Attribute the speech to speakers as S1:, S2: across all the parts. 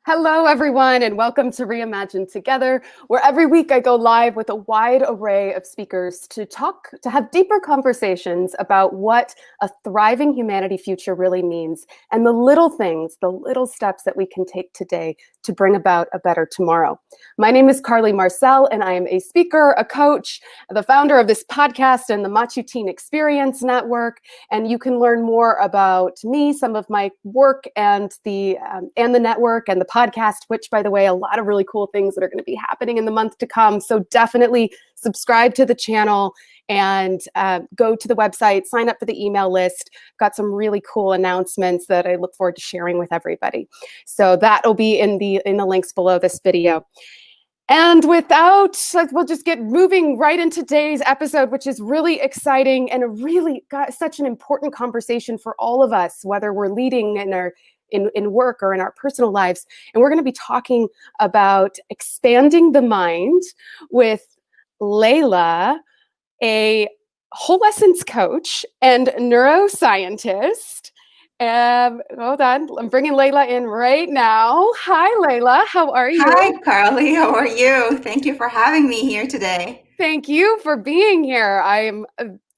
S1: Hello, everyone, and welcome to Reimagine Together, where every week I go live with a wide array of speakers to have deeper conversations about what a thriving humanity future really means and the little things, the little steps that we can take today to bring about a better tomorrow. My name is Carly Marcel, and I am a speaker, a coach, the founder of this podcast and the Machu Teen Experience Network. And you can learn more about me, some of my work, and the network and the podcast, which, by the way, a lot of really cool things that are going to be happening in the month to come. So definitely subscribe to the channel and go to the website, sign up for the email list. Got some really cool announcements that I look forward to sharing with everybody. So that'll be in the links below this video. And we'll just get moving right into today's episode, which is really exciting and such an important conversation for all of us, whether we're leading in work or in our personal lives. And we're going to be talking about expanding the mind with Laila, a Wholescence coach and neuroscientist. Hold on, I'm bringing Laila in right now. Hi, Laila, how are you?
S2: Hi, Carly, how are you? Thank you for having me here today.
S1: Thank you for being here. I'm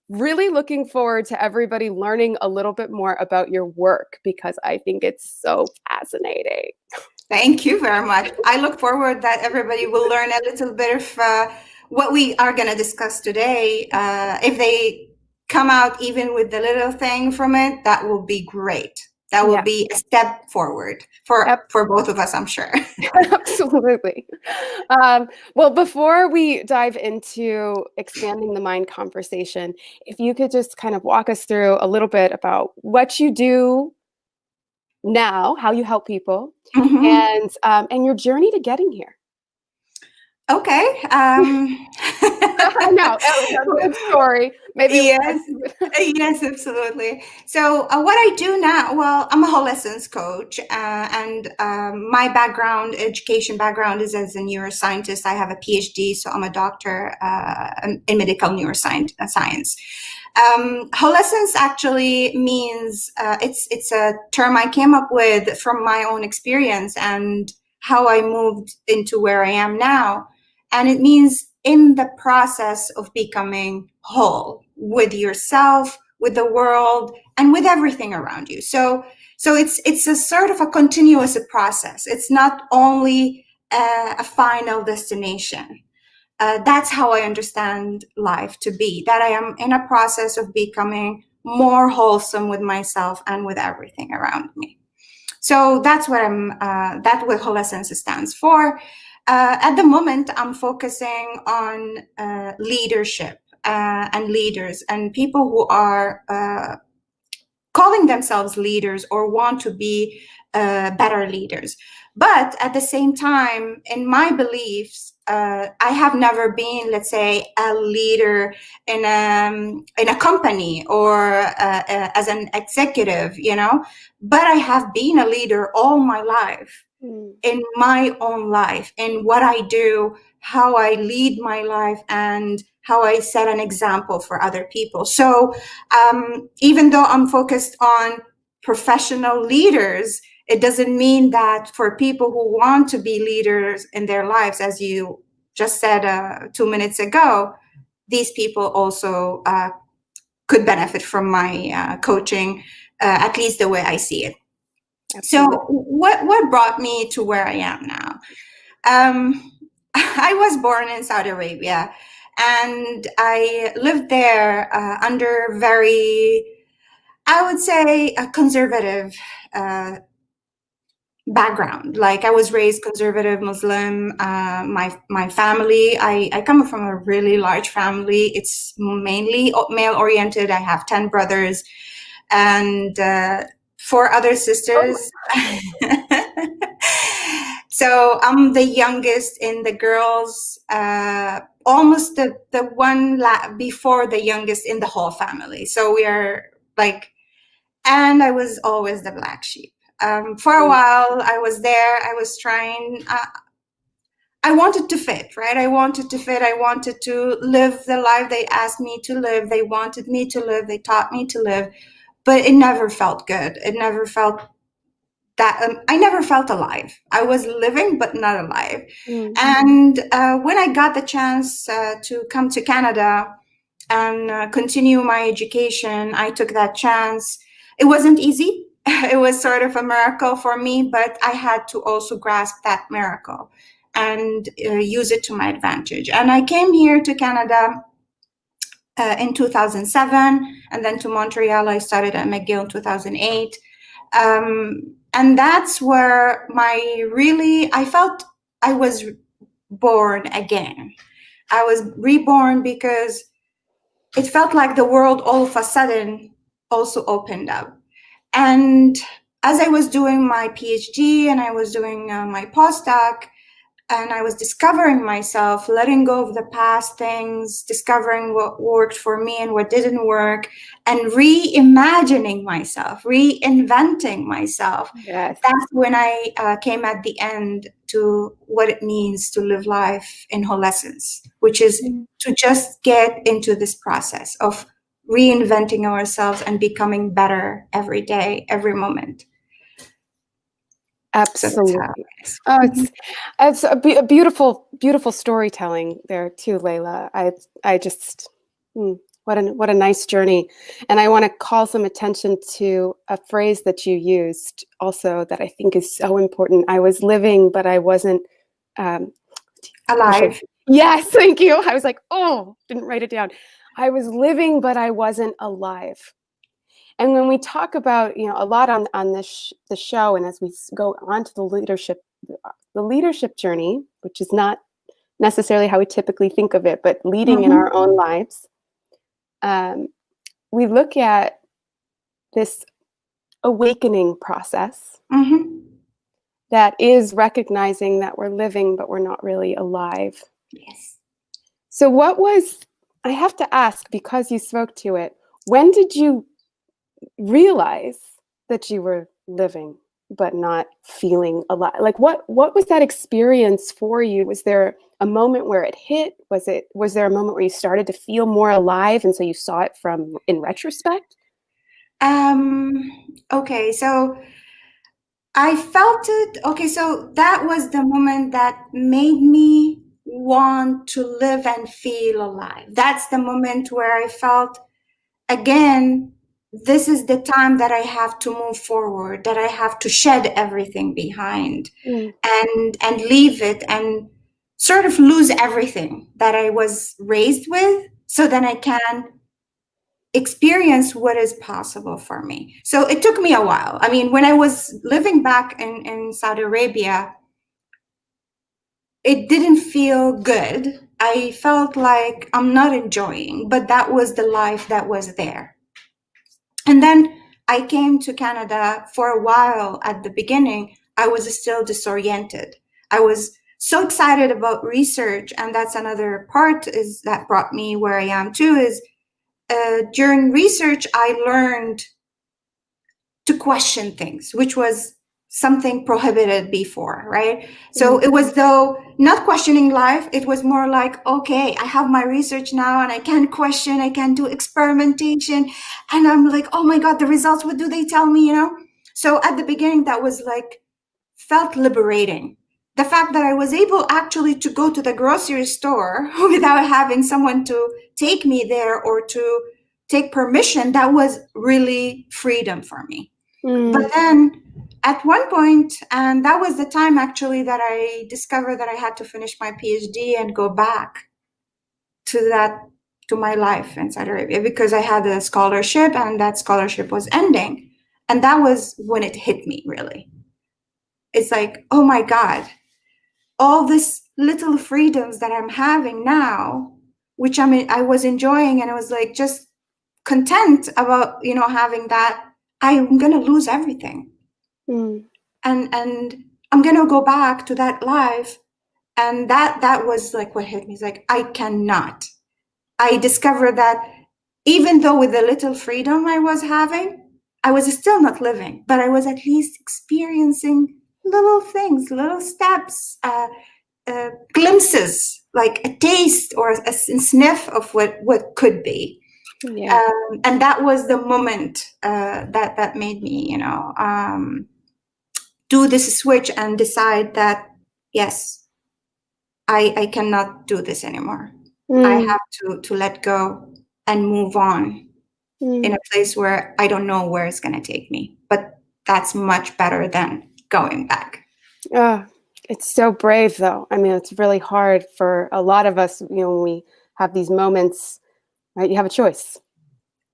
S1: really looking forward to everybody learning a little bit more about your work because I think it's so fascinating.
S2: Thank you very much. I look forward that everybody will learn a little bit of what we are going to discuss today. If they come out even with the little thing from it, that will be great. That will be a step forward for both of us, I'm sure.
S1: Absolutely. Well, before we dive into expanding the mind conversation, if you could just kind of walk us through a little bit about what you do now, how you help people, and your journey to getting here.
S2: Okay.
S1: I know, that was a good story. Maybe
S2: yes, absolutely. So what I do now, well, I'm a Wholescence coach, and my education background is as a neuroscientist. I have a PhD, so I'm a doctor in medical neuroscience. Wholescence actually means it's a term I came up with from my own experience and how I moved into where I am now. And it means in the process of becoming whole with yourself, with the world, and with everything around you. So it's a sort of a continuous process. It's not only a final destination. That's how I understand life to be, that I am in a process of becoming more wholesome with myself and with everything around me. So that's what that's what Wholescence stands for. At the moment, I'm focusing on leadership and leaders and people who are calling themselves leaders or want to be better leaders. But at the same time, in my beliefs, I have never been, let's say, a leader in a company or as an executive, but I have been a leader all my life. In my own life, in what I do, how I lead my life, and how I set an example for other people. So even though I'm focused on professional leaders, it doesn't mean that for people who want to be leaders in their lives, as you just said 2 minutes ago, these people also could benefit from my coaching, at least the way I see it. Absolutely. So what brought me to where I am now? I was born in Saudi Arabia, and I lived there under very, I would say, a conservative background. Like, I was raised conservative Muslim. My family, I come from a really large family. It's mainly male oriented. I have 10 brothers and 4 other sisters. So I'm the youngest in the girls, almost the one before the youngest in the whole family. So we are like, and I was always the black sheep. For a while I was there, I was trying, I wanted to fit, right? I wanted to fit. I wanted to live the life they asked me to live. They wanted me to live. They taught me to live. But it never felt good. It never felt that I never felt alive. I was living, but not alive.
S1: Mm.
S2: And when I got the chance to come to Canada and continue my education, I took that chance. It wasn't easy. It was sort of a miracle for me, but I had to also grasp that miracle and use it to my advantage. And I came here to Canada in 2007, and then to Montreal. I started at McGill in 2008. And that's where I felt I was born again. I was reborn because it felt like the world all of a sudden also opened up. And as I was doing my PhD and I was doing my postdoc, and I was discovering myself, letting go of the past things, discovering what worked for me and what didn't work, and reimagining myself, reinventing myself.
S1: Yes.
S2: That's when I came at the end to what it means to live life in wholescence, which is to just get into this process of reinventing ourselves and becoming better every day, every moment.
S1: Absolutely. Oh, it's a beautiful storytelling there too, Laila. I just what a nice journey. And I want to call some attention to a phrase that you used also that I think is so important. I was living, but I wasn't
S2: alive.
S1: Yes, thank you. I was like, oh, didn't write it down. I was living, but I wasn't alive. And when we talk about, a lot on the show, and as we go on to the leadership journey, which is not necessarily how we typically think of it, but leading in our own lives, we look at this awakening process that is recognizing that we're living, but we're not really alive.
S2: Yes.
S1: So I have to ask, because you spoke to it, when did you realize that you were living but not feeling alive? Like what was that experience for you? Was there a moment where it hit? Was there a moment where you started to feel more alive and so you saw it in retrospect?
S2: Okay, so I felt it. Okay, so that was the moment that made me want to live and feel alive. That's the moment where I felt, again, this is the time that I have to move forward, that I have to shed everything behind and leave it and sort of lose everything that I was raised with, so then I can experience what is possible for me. So it took me a while. I mean, when I was living back in Saudi Arabia, it didn't feel good. I felt like I'm not enjoying, but that was the life that was there. And then I came to Canada. For a while at the beginning, I was still disoriented. I was so excited about research, and that's another part is that brought me where I am too, is during research, I learned to question things, which was something prohibited before, right? So it was though not questioning life, it was more like, okay, I have my research now and I can question, I can do experimentation. And I'm like, oh my God, the results, what do they tell me, So at the beginning, that was like, felt liberating. The fact that I was able actually to go to the grocery store without having someone to take me there or to take permission, that was really freedom for me. But then at one point, and that was the time actually that I discovered that I had to finish my PhD and go back to my life in Saudi Arabia, because I had a scholarship and that scholarship was ending. And that was when it hit me, really. It's like, oh my God, all these little freedoms that I'm having now, which I was enjoying, and I was like just content about, having that, I'm going to lose everything. And I'm going to go back to that life. And that was like what hit me. It's like, I cannot. I discovered that even though with the little freedom I was having, I was still not living, but I was at least experiencing little things, little steps, glimpses, like a taste or a sniff of what could be. Yeah. And that was the moment that made me, do this switch and decide that, yes, I cannot do this anymore. I have to let go and move on in a place where I don't know where it's going to take me. But that's much better than going back.
S1: It's so brave, though. I mean, it's really hard for a lot of us, when we have these moments, right? You have a choice.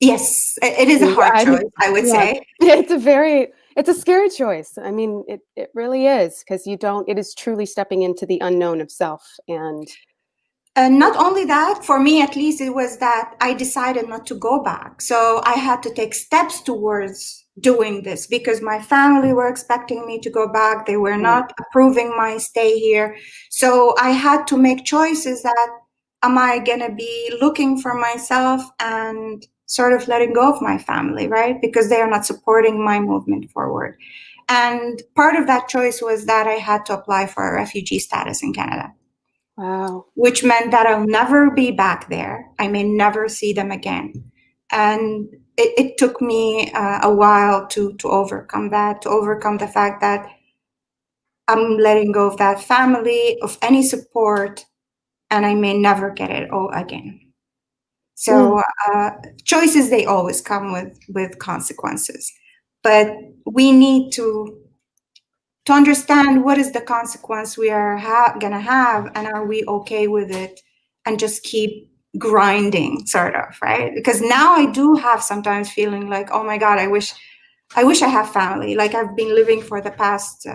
S2: Yes, it is a hard choice, I would say.
S1: It's a scary choice. I mean, it really is, because it is truly stepping into the unknown of self. And
S2: not only that, for me at least, it was that I decided not to go back. So I had to take steps towards doing this because my family were expecting me to go back. They were not approving my stay here. So I had to make choices that, am I going to be looking for myself and sort of letting go of my family, right? Because they are not supporting my movement forward. And part of that choice was that I had to apply for a refugee status in Canada.
S1: Wow.
S2: Which meant that I'll never be back there. I may never see them again. And it took me a while to overcome that, to overcome the fact that I'm letting go of that family, of any support, and I may never get it all again. So choices, they always come with consequences. But we need to understand what is the consequence we are gonna have, and are we okay with it, and just keep grinding, sort of, right? Because now I do have sometimes feeling like, oh my God, I wish I have family. Like I've been living for the past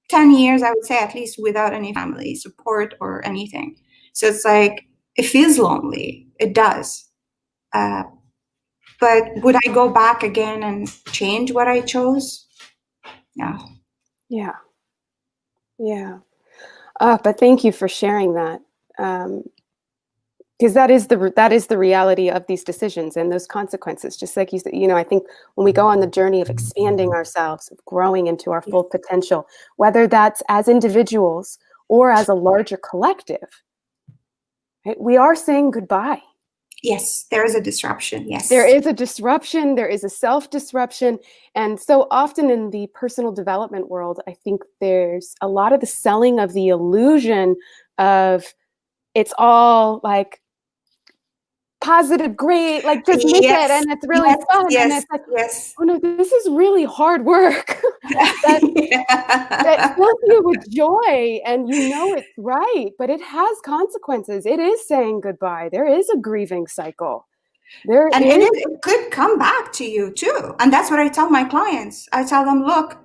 S2: 10 years, I would say, at least, without any family support or anything. So it's like, it feels lonely. It does. But would I go back again and change what I chose? No.
S1: Yeah. But thank you for sharing that, because that is the reality of these decisions and those consequences. Just like you said, I think when we go on the journey of expanding ourselves, of growing into our full potential, whether that's as individuals or as a larger collective, right, we are saying goodbye.
S2: Yes, there is a disruption. Yes.
S1: There is a disruption. There is a self-disruption. And so often in the personal development world, I think there's a lot of the selling of the illusion of it's all like positive, great, like just make it, and it's really fun. And it's like, oh no, this is really hard work that fills you with joy, and it's right, but it has consequences. It is saying goodbye. There is a grieving cycle.
S2: It could come back to you too. And that's what I tell my clients. I tell them, look,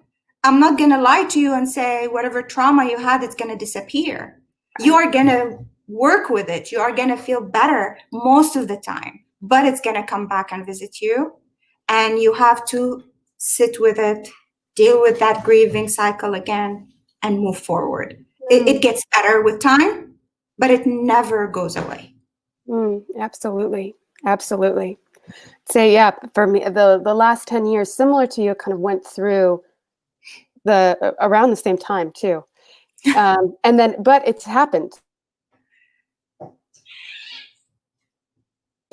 S2: I'm not going to lie to you and say whatever trauma you had, it's going to disappear. You are going to work with it. You are going to feel better most of the time, but it's going to come back and visit you. And you have to sit with it, deal with that grieving cycle again, and move forward. It gets better with time, but it never goes away.
S1: Absolutely. Absolutely. So for me, the last 10 years, similar to you, kind of went through around the same time too. But it's happened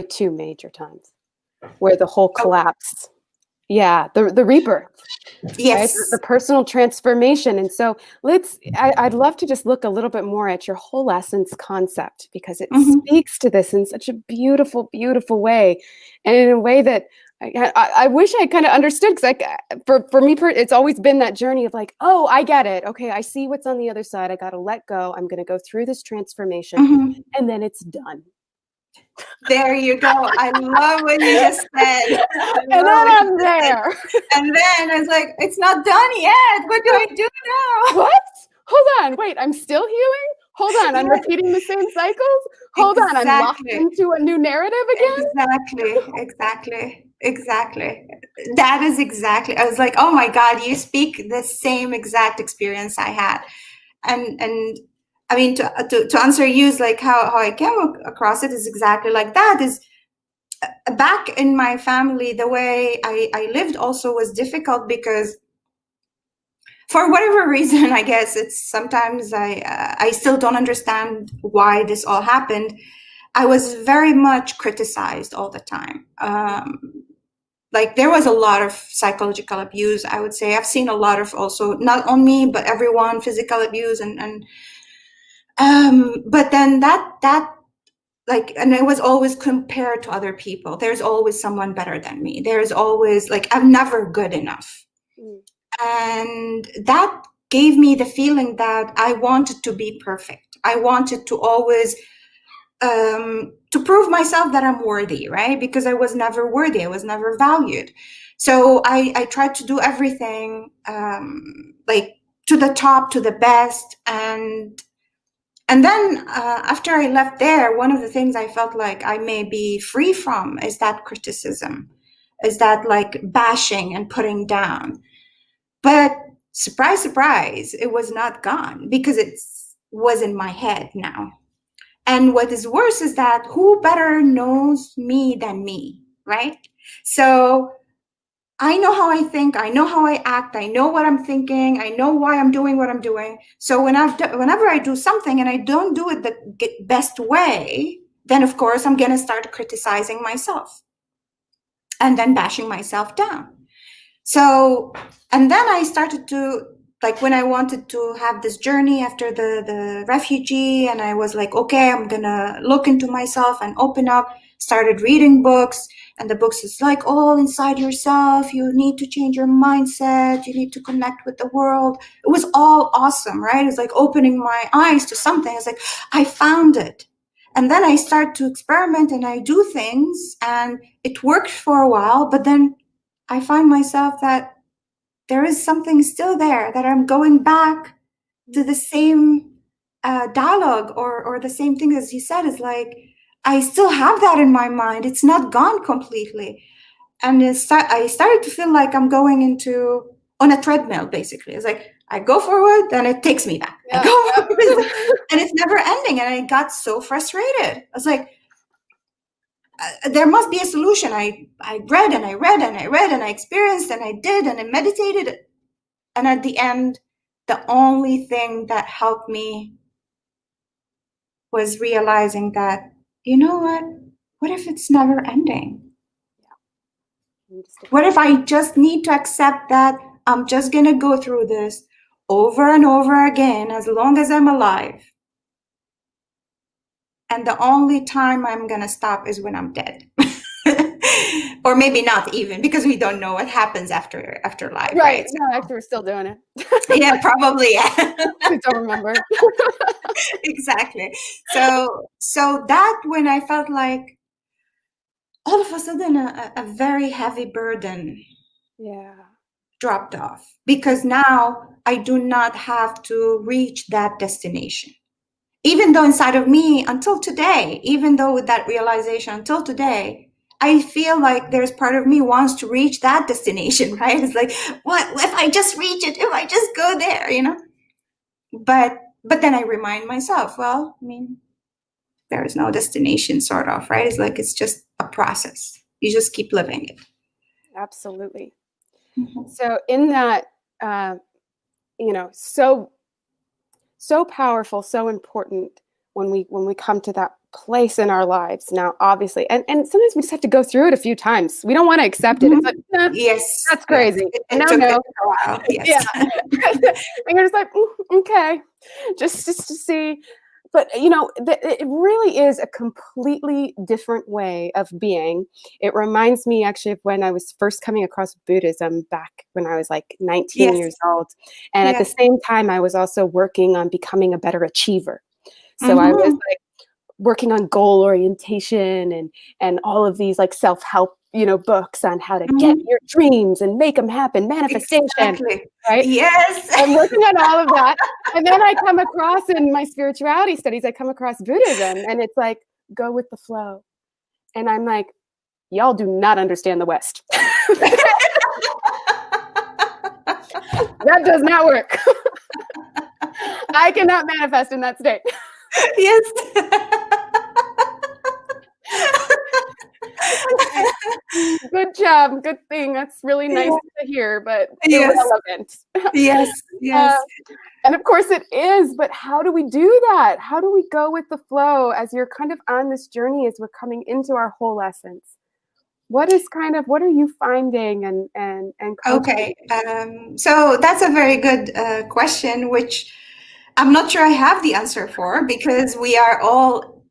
S1: 2 major times where the whole collapse. Yeah, the rebirth.
S2: Yes.
S1: Right? The personal transformation. And so I'd love to just look a little bit more at your Wholescence concept, because it speaks to this in such a beautiful, beautiful way. And in a way that I wish I kind of understood, because for me, it's always been that journey of like, oh, I get it. Okay, I see what's on the other side. I got to let go. I'm going to go through this transformation, and then it's done.
S2: There you go. I love what you just said.
S1: And then I'm there.
S2: And then I was like, it's not done yet. What do I do now?
S1: What? Hold on. Wait, I'm still healing? Hold on. I'm repeating the same cycles? Hold on. I'm locked into a new narrative again?
S2: Exactly. That is exactly. I was like, oh my God, you speak the same exact experience I had. And I mean, to answer you, is like how I came across it is exactly like that. Is back in my family, the way I lived also was difficult, because for whatever reason, I guess it's sometimes I still don't understand why this all happened. I was very much criticized all the time. like there was a lot of psychological abuse, I would say. I've seen a lot of, also not on me but everyone, physical abuse, and but then that like, and I was always compared to other people. There's always someone better than me. There's always, like, I'm never good enough. And that gave me the feeling that I wanted to be perfect. I wanted to always to prove myself that I'm worthy, right? Because I was never worthy. I was never valued. So I tried to do everything like to the top, to the best. And then after I left there, one of the things I felt like I may be free from is that criticism, is that like bashing and putting down. But surprise, surprise, it was not gone because it was in my head now. And what is worse is that who better knows me than me, right? So I know how I think, I know how I act, I know what I'm thinking, I know why I'm doing what I'm doing. So whenever I do something and I don't do it the best way, then of course I'm going to start criticizing myself and then bashing myself down. So, and then I started to, like, when I wanted to have this journey after the refugee, and I was like, okay, I'm gonna look into myself and open up, started reading books, and the books is like all inside yourself. You need to change your mindset. You need to connect with the world. It was all awesome, right? It's like opening my eyes to something. It's like, I found it. And then I start to experiment and I do things and it worked for a while, but then I find myself that there is something still there, that I'm going back to the same dialogue or the same thing as you said. Is like, I still have that in my mind. It's not gone completely. And I started to feel like I'm going on a treadmill, basically. It's like, I go forward, then it takes me back.
S1: Yeah.
S2: I go forward, and it's never ending. And I got so frustrated. I was like, there must be a solution. I read and I read and I read and I experienced and I did and I meditated. And at the end, the only thing that helped me was realizing that, you know what if it's never ending? What if I just need to accept that I'm just going to go through this over and over again as long as I'm alive? And the only time I'm going to stop is when I'm dead. Or maybe not even, because we don't know what happes after life, right?
S1: No, actually, we're still doing it.
S2: Yeah, probably. Yeah.
S1: I don't remember.
S2: Exactly. So that, when I felt like all of a sudden a very heavy burden dropped off, because now I do not have to reach that destination. Even though inside of me, until today, even though with that realization until today, I feel like there's part of me wants to reach that destination, right? It's like, what if I just reach it, if I just go there, you know? But then I remind myself, well, I mean, there is no destination, sort of, right? It's like, it's just a process. You just keep living it.
S1: Absolutely. Mm-hmm. So in that, so powerful, so important when we come to that place in our lives. Now, obviously, and sometimes we just have to go through it a few times. We don't want to accept it. It's like,
S2: yes,
S1: that's crazy.
S2: Yes.
S1: No.
S2: Yes.
S1: Yeah. And you're just like, okay, just to see. But, it really is a completely different way of being. It reminds me actually of when I was first coming across Buddhism back when I was like 19 years old. And at the same time, I was also working on becoming a better achiever. So I was like working on goal orientation and all of these like self-help, books on how to get your dreams and make them happen, manifestation, right?
S2: Yes.
S1: I'm working on all of that. And then I come across, in my spirituality studies, I come across Buddhism, and it's like, go with the flow. And I'm like, y'all do not understand the West. That does not work. I cannot manifest in that state.
S2: Yes.
S1: Good job. Good thing. That's really nice to hear, but irrelevant.
S2: Yes.
S1: And of course it is, but how do we do that? How do we go with the flow as you're kind of on this journey, as we're coming into our whole essence? what are you finding and
S2: Okay. So that's a very good question, which I'm not sure I have the answer for, because we are all,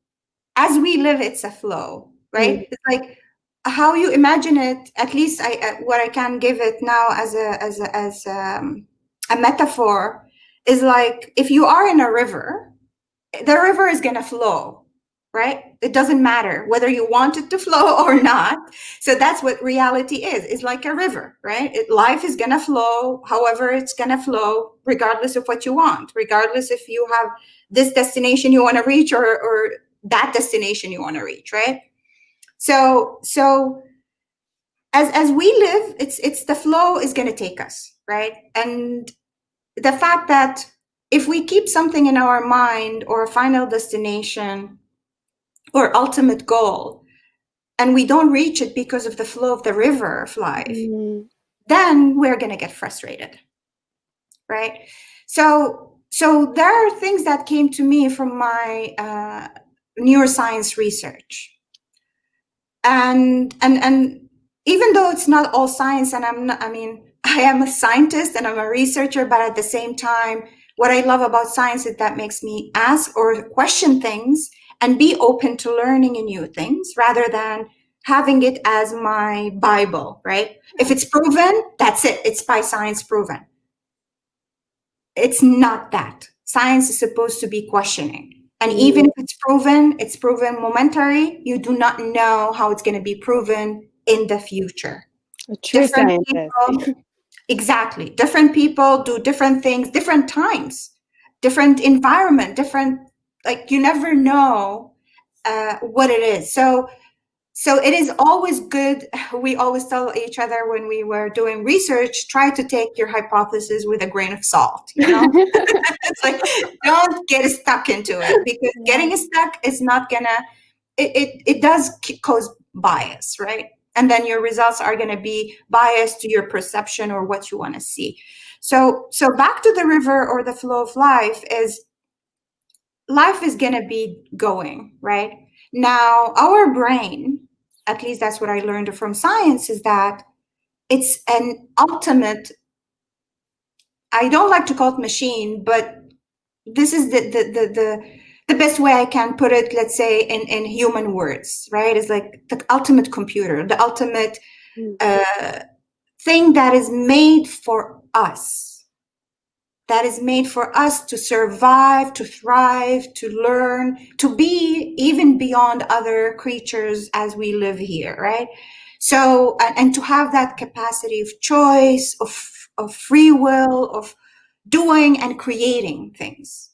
S2: as we live, it's a flow, right? It's like how you imagine it. At least what I can give it now as a metaphor is like, if you are in a river, the river is going to flow, right? It doesn't matter whether you want it to flow or not. So that's what reality is. It's like a river, right? Life is going to flow however it's going to flow, regardless of what you want, regardless if you have this destination you want to reach or that destination you want to reach, right? So as we live, it's the flow is going to take us, right? And the fact that if we keep something in our mind, or a final destination or ultimate goal, and we don't reach it because of the flow of the river of life, then we're going to get frustrated, right? So there are things that came to me from my neuroscience research, and even though it's not all science, and I am a scientist and I'm a researcher, but at the same time, what I love about science is that makes me ask or question things and be open to learning new things, rather than having it as my Bible, right? If it's proven, that's it. It's by science proven. It's not that. Science is supposed to be questioning. And even if it's proven momentary, you do not know how it's going to be proven in the future.
S1: A true scientist.
S2: Exactly. Different people do different things, different times, different environment, different, like, you never know what it is. So it is always good. We always tell each other when we were doing research, try to take your hypothesis with a grain of salt, you know? It's like, don't get stuck into it, because getting stuck is not gonna, it does cause bias, right? And then your results are going to be biased to your perception or what you want to see. So back to the river or the flow of life is going to be going, right? Now, our brain, at least that's what I learned from science, is that it's an ultimate, I don't like to call it machine, but this is the best way I can put it, let's say in human words, right? It's like the ultimate computer, the ultimate thing that is made for us, to survive, to thrive, to learn, to be even beyond other creatures as we live here, right? So, and to have that capacity of choice, of free will, of doing and creating things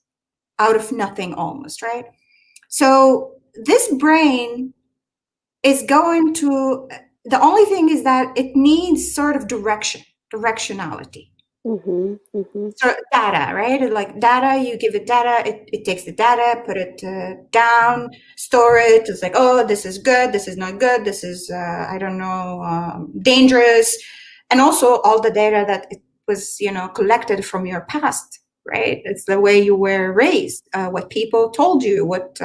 S2: out of nothing almost, right? So this brain is going to, the only thing is that it needs sort of directionality. So data, right? Like data, you give it data, it takes the data, put it down, store it. It's like, oh, this is good, this is not good, this is, I don't know, dangerous. And also all the data that it was, collected from your past, right? It's the way you were raised, what people told you, what,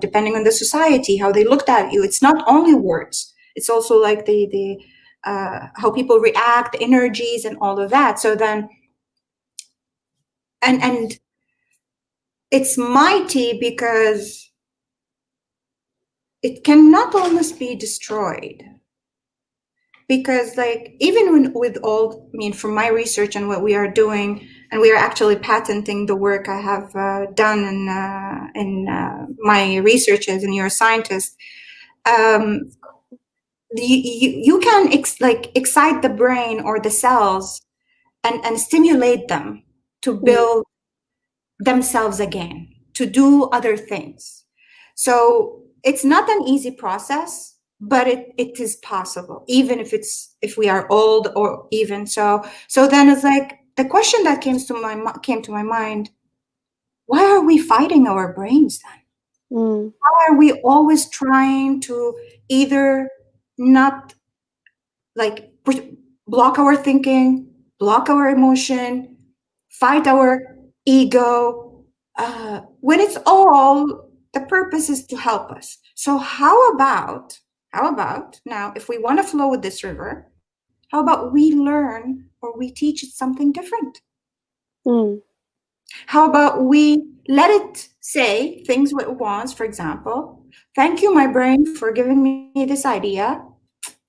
S2: depending on the society, how they looked at you. It's not only words. It's also like the how people react, energies, and all of that. So then, and it's mighty because it cannot almost be destroyed. Because like, even with all, from my research and what we are doing, and we are actually patenting the work I have done in my research as a neuroscientist, you can excite the brain or the cells and stimulate them to build themselves again, to do other things. So it's not an easy process, but it is possible, even if we are old, or even so then it's like the question that came to my mind: why are we fighting our brains then? Why are we always trying to either not like block our thinking, block our emotion, fight our ego, when it's all, the purpose is to help us? So how about how about now, if we want to flow with this river, how about we learn or we teach it something different? How about we let it say things what it wants? For example, thank you, my brain, for giving me this idea,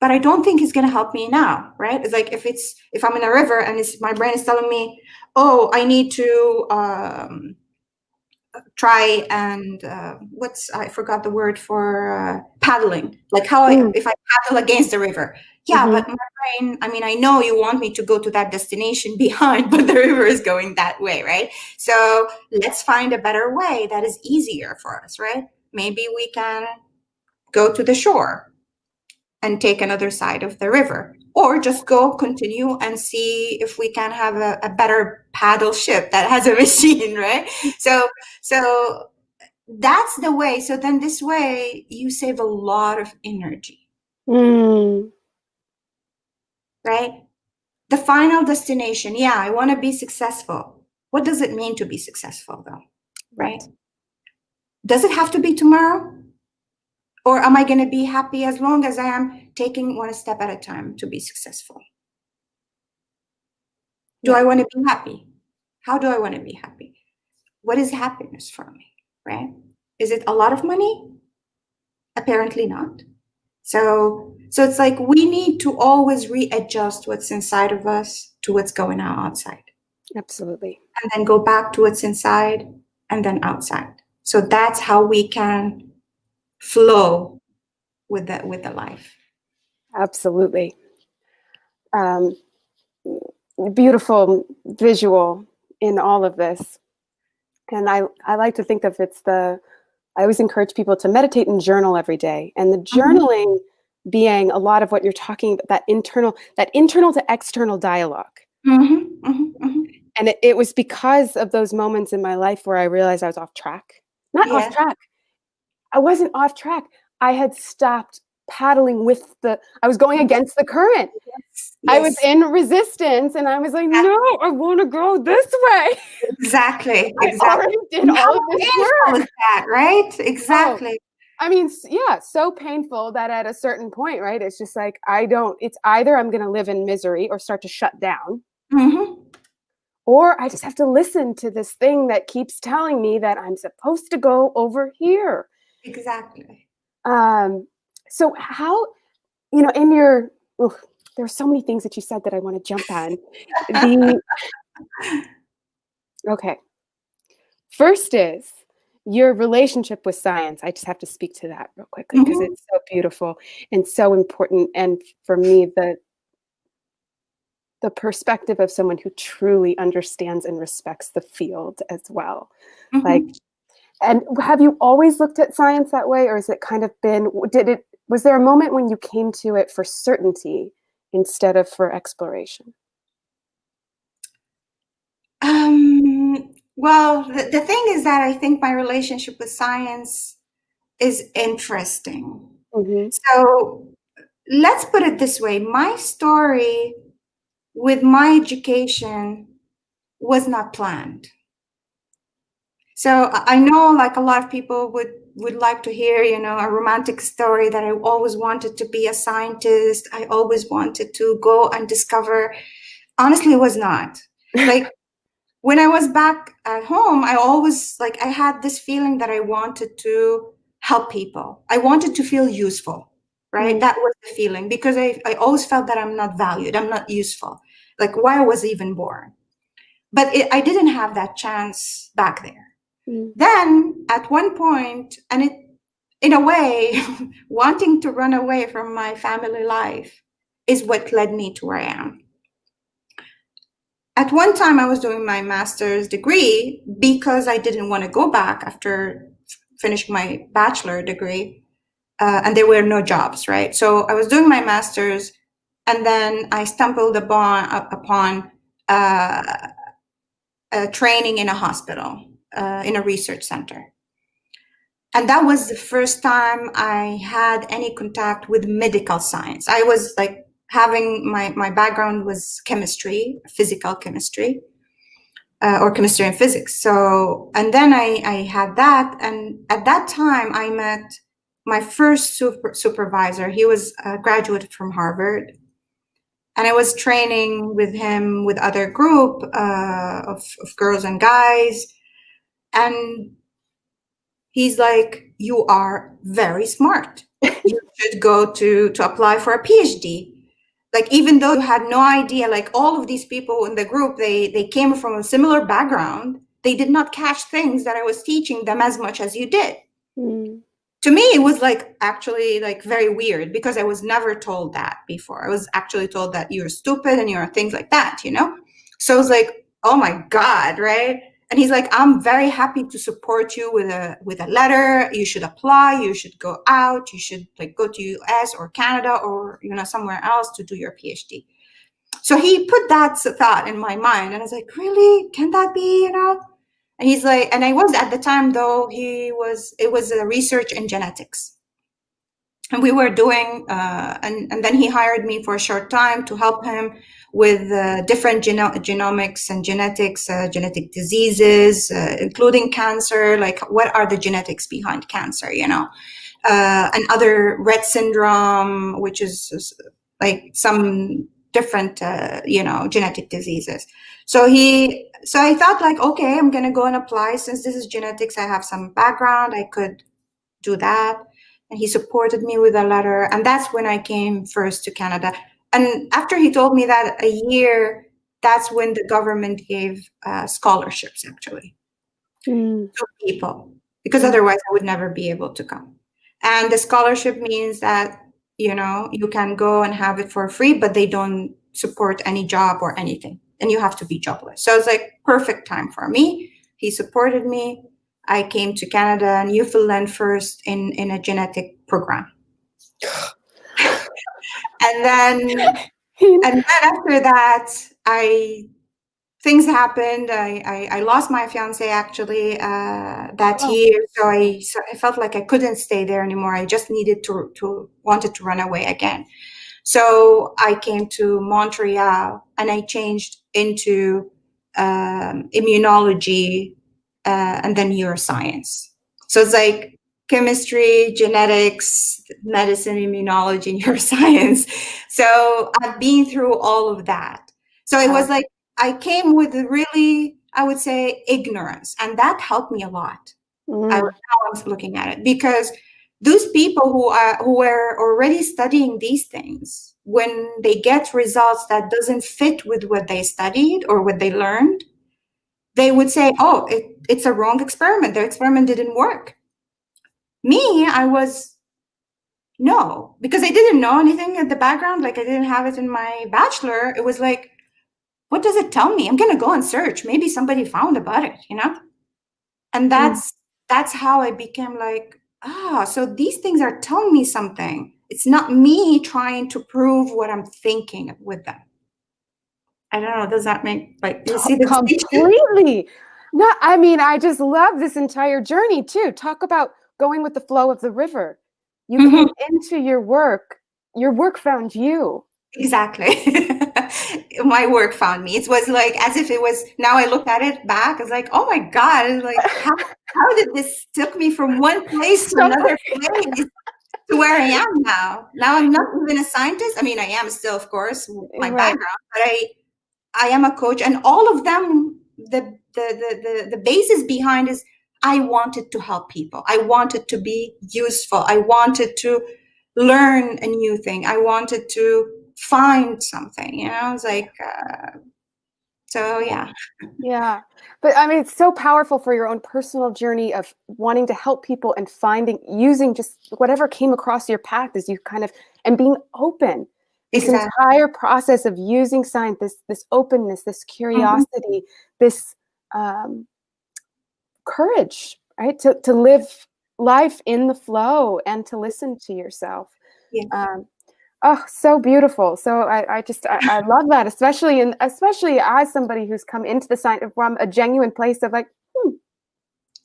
S2: but I don't think it's going to help me now, right? It's like if I'm in a river and my brain is telling me, oh, I need to try and I forgot the word for paddling. Like if I paddle against the river. Yeah, but my brain, I mean, I know you want me to go to that destination behind, but the river is going that way, right? So let's find a better way that is easier for us, right? Maybe we can go to the shore and take another side of the river, or just continue and see if we can have a better paddle ship that has a machine, right? So that's the way. So then this way you save a lot of energy. Right? The final destination. Yeah, I want to be successful. What does it mean to be successful though? Right? Does it have to be tomorrow? Or am I going to be happy as long as I am taking one step at a time to be successful? Do I want to be happy? How do I want to be happy? What is happiness for me, right? Is it a lot of money? Apparently not. So it's like we need to always readjust what's inside of us to what's going on outside.
S1: Absolutely.
S2: And then go back to what's inside and then outside. So that's how we can flow with the life.
S1: Absolutely. Beautiful visual in all of this. And I like to think of I always encourage people to meditate and journal every day. And the journaling being a lot of what you're talking about, that internal to external dialogue. And it was because of those moments in my life where I realized I was off track. Off track. I wasn't off track. I had stopped paddling I was going against the current. Yes. I was in resistance and I was like, no, I want to go this way.
S2: Exactly.
S1: I already did all of this work.
S2: Is that, right? Exactly.
S1: Oh, I mean, yeah, so painful that at a certain point, right? It's just like, it's either I'm going to live in misery or start to shut down. Or I just have to listen to this thing that keeps telling me that I'm supposed to go over here.
S2: Exactly.
S1: So how, in your, there are so many things that you said that I want to jump on. Okay. First is your relationship with science. I just have to speak to that real quickly because it's so beautiful and so important. And for me, the perspective of someone who truly understands and respects the field as well. And have you always looked at science that way, or has it kind of been, was there a moment when you came to it for certainty instead of for exploration?
S2: Well, the thing is that I think my relationship with science is interesting. So let's put it this way. My story with my education was not planned. So I know like a lot of people would like to hear, a romantic story that I always wanted to be a scientist. I always wanted to go and discover. Honestly, it was not. Like when I was back at home, I had this feeling that I wanted to help people. I wanted to feel useful, right? That was the feeling because I always felt that I'm not valued. I'm not useful. Like why I was even born. But I didn't have that chance back there. Then at one point, and in a way, wanting to run away from my family life is what led me to where I am. At one time, I was doing my master's degree because I didn't want to go back after finishing my bachelor degree, and there were no jobs, right? So I was doing my master's, and then I stumbled upon a training in a hospital, in a research center. And that was the first time I had any contact with medical science. I was like having my background was chemistry, physical chemistry, or chemistry and physics. So, and then I had that. And at that time I met my first supervisor, he was a graduate from Harvard. And I was training with him with other group of girls and guys. And he's like, you are very smart. You should go to apply for a PhD. Like, even though you had no idea, like all of these people in the group, they came from a similar background. They did not catch things that I was teaching them as much as you did. Mm. To me, it was like actually like very weird because I was never told that before. I was actually told that you're stupid and you're things like that, you know? So I was like, oh my God, right? And he's like, I'm very happy to support you with a letter. You should apply. You should go out. You should like go to US or Canada or, you know, somewhere else to do your PhD. So he put that thought in my mind. And I was like, really? Can that be, you know? And he's like, and I was at the time though, it was a research in genetics. And we were doing, and then he hired me for a short time to help him with different genomics and genetics, genetic diseases, including cancer, like what are the genetics behind cancer, you know, and other Rett syndrome, which is like some different, you know, genetic diseases. So I thought like, okay, I'm going to go and apply. Since this is genetics, I have some background, I could do that. And he supported me with a letter. And that's when I came first to Canada. And after he told me that a year, that's when the government gave scholarships actually to people, because otherwise I would never be able to come. And the scholarship means that, you know, you can go and have it for free, but they don't support any job or anything. And you have to be jobless. So it's like perfect time for me. He supported me. I came to Canada and Newfoundland first in a genetic program. And then after that, things happened. I lost my fiance actually that year. So I felt like I couldn't stay there anymore. I just wanted to run away again. So I came to Montreal and I changed into immunology and then neuroscience. So it's like chemistry, genetics, medicine, immunology, neuroscience. So I've been through all of that. So it was like I came with really, I would say, ignorance, and that helped me a lot. I was looking at it because those people who were already studying these things, when they get results that doesn't fit with what they studied or what they learned, they would say, oh, it's a wrong experiment. Their experiment didn't work. Me, no, because I didn't know anything at the background. Like I didn't have it in my bachelor. It was like, what does it tell me? I'm going to go and search. Maybe somebody found about it, you know? And that's how I became like, so these things are telling me something. It's not me trying to prove what I'm thinking with them. I don't know. Does that make you see the
S1: completely? No, I mean, I just love this entire journey too. Talk about going with the flow of the river. You came into your work found you.
S2: Exactly. My work found me. It was like as if it was, now I look at it back, it's like, oh my God, it's like how did this took me from one place to another place to where I am now. Now I'm not even a scientist. I mean, I am still, of course, my background, but I am a coach, and all of them, the basis behind is I wanted to help people. I wanted to be useful. I wanted to learn a new thing. I wanted to find something, you know, it's like, so yeah.
S1: Yeah. But I mean, it's so powerful for your own personal journey of wanting to help people and using just whatever came across your path as you kind of, and being open. This entire process of using science, this openness, this curiosity, this courage, right? To live life in the flow and to listen to yourself.
S2: Yeah.
S1: Oh, so beautiful. So I love that, especially as somebody who's come into the science from a genuine place of like,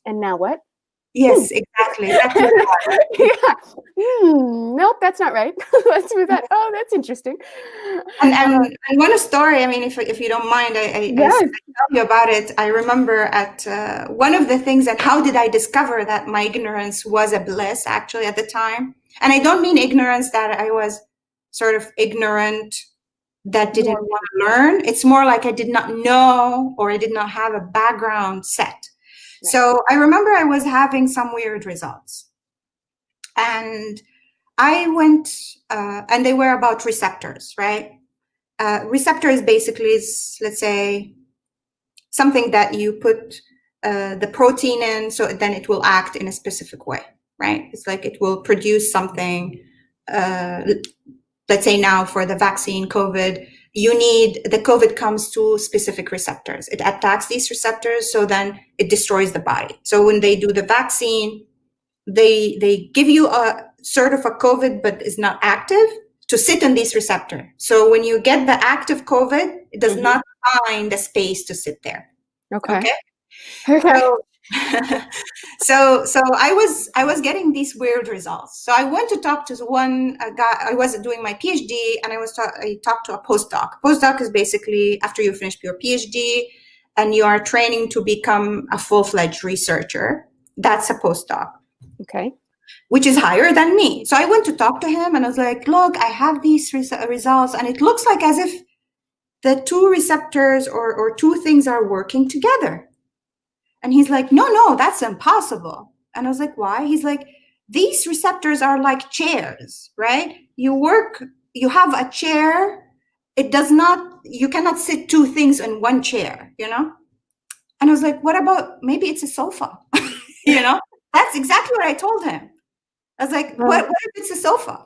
S1: and now what?
S2: Yes, exactly. That's
S1: Yeah. Nope, that's not right. Let's move that. Oh, that's interesting.
S2: And one story, I mean, if you don't mind, I
S1: Yes.
S2: tell you about it. I remember at one of the things, and how did I discover that my ignorance was a bliss actually at the time? And I don't mean ignorance that I was sort of ignorant that didn't want to learn. It's more like I did not know, or I did not have a background set. Right. So I remember I was having some weird results. And I went, and they were about receptors, right? Receptor is basically, let's say, something that you put the protein in, so then it will act in a specific way, right? It's like it will produce something. Let's say now for the vaccine COVID, the COVID comes to specific receptors. It attacks these receptors, so then it destroys the body. So when they do the vaccine, they give you a sort of a COVID, but is not active, to sit on this receptor. So when you get the active COVID, it does not find the space to sit there.
S1: Okay.
S2: So I was getting these weird results. So I went to talk to one guy. I was doing my PhD, and I talked to a postdoc. Postdoc is basically after you finish your PhD and you are training to become a full-fledged researcher. That's a postdoc.
S1: Okay.
S2: Which is higher than me. So I went to talk to him, and I was like, look, I have these results, and it looks like as if the two receptors or two things are working together. And he's like, no, that's impossible. And I was like, why? He's like, these receptors are like chairs, right? You have a chair. You cannot sit two things in one chair, you know? And I was like, what about, maybe it's a sofa, you know? That's exactly what I told him. I was like, what if it's a sofa?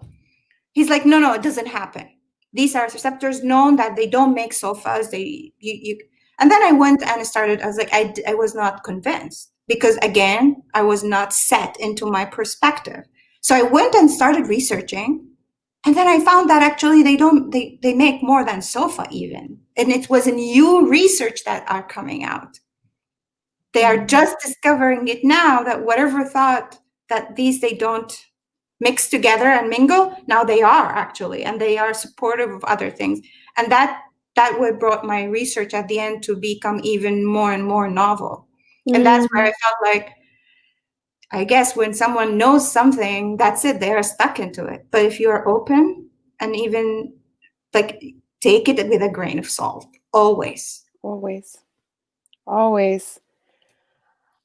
S2: He's like, no, it doesn't happen. These are receptors known that they don't make sofas. And then I went and I was like, I was not convinced, because again, I was not set into my perspective. So I went and started researching, and then I found that actually they make more than sofa even. And it was new research that are coming out. They are just discovering it now, that whatever thought that they don't mix together and mingle, now they are actually, and they are supportive of other things. And that what brought my research at the end to become even more and more novel. And that's where I felt like, I guess when someone knows something, that's it, they are stuck into it. But if you're open and even like take it with a grain of salt, always.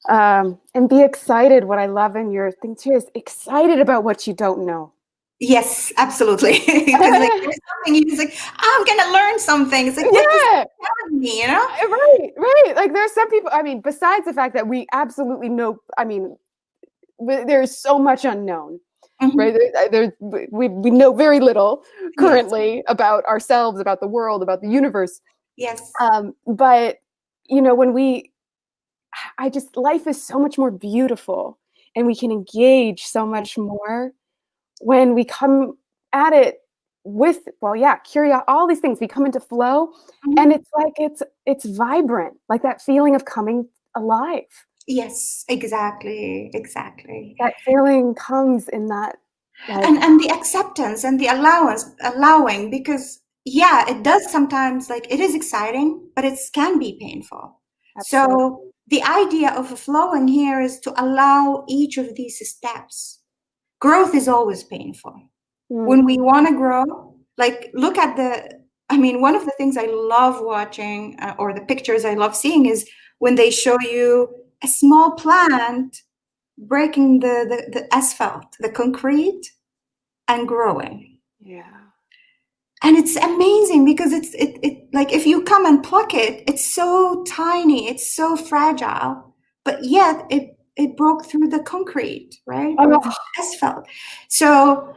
S1: And be excited. What I love in your thing too is excited about what you don't know.
S2: Yes, absolutely. Because like there's something you just like, I'm gonna learn something. It's like, what does that tell me, you know?
S1: Right. Like there's some people, I mean, besides the fact that we absolutely know, I mean, there's so much unknown, right? We know very little currently about ourselves, about the world, about the universe.
S2: Yes.
S1: But you know, life is so much more beautiful, and we can engage so much more when we come at it with, curiosity, all these things, we come into flow, and it's like, it's vibrant, like that feeling of coming alive.
S2: Yes, exactly.
S1: That feeling comes in that.
S2: Like, and the acceptance and the allowing, because it does sometimes, like it is exciting, but it can be painful. Absolutely. So the idea of flowing here is to allow each of these steps. Growth is always painful. When we want to grow, like look at one of the things I love watching, or the pictures I love seeing, is when they show you a small plant breaking the asphalt, the concrete, and growing.
S1: Yeah.
S2: And it's amazing, because it like if you come and pluck it, it's so tiny, it's so fragile, but yet it broke through the concrete, right? Or the asphalt. So,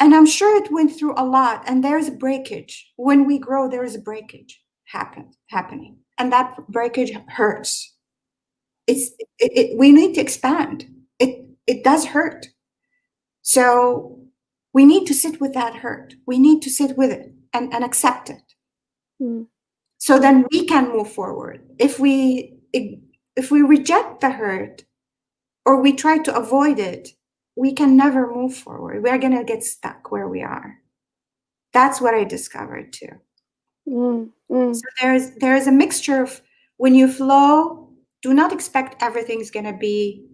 S2: and I'm sure it went through a lot, and there's a breakage. When we grow, there is a breakage happening, and that breakage hurts. We need to expand. It does hurt. So we need to sit with that hurt. We need to sit with it and accept it. So then we can move forward. If we reject the hurt, or we try to avoid it, we can never move forward. We're going to get stuck where we are. That's what I discovered too. So there is a mixture of, when you flow, do not expect everything's going to be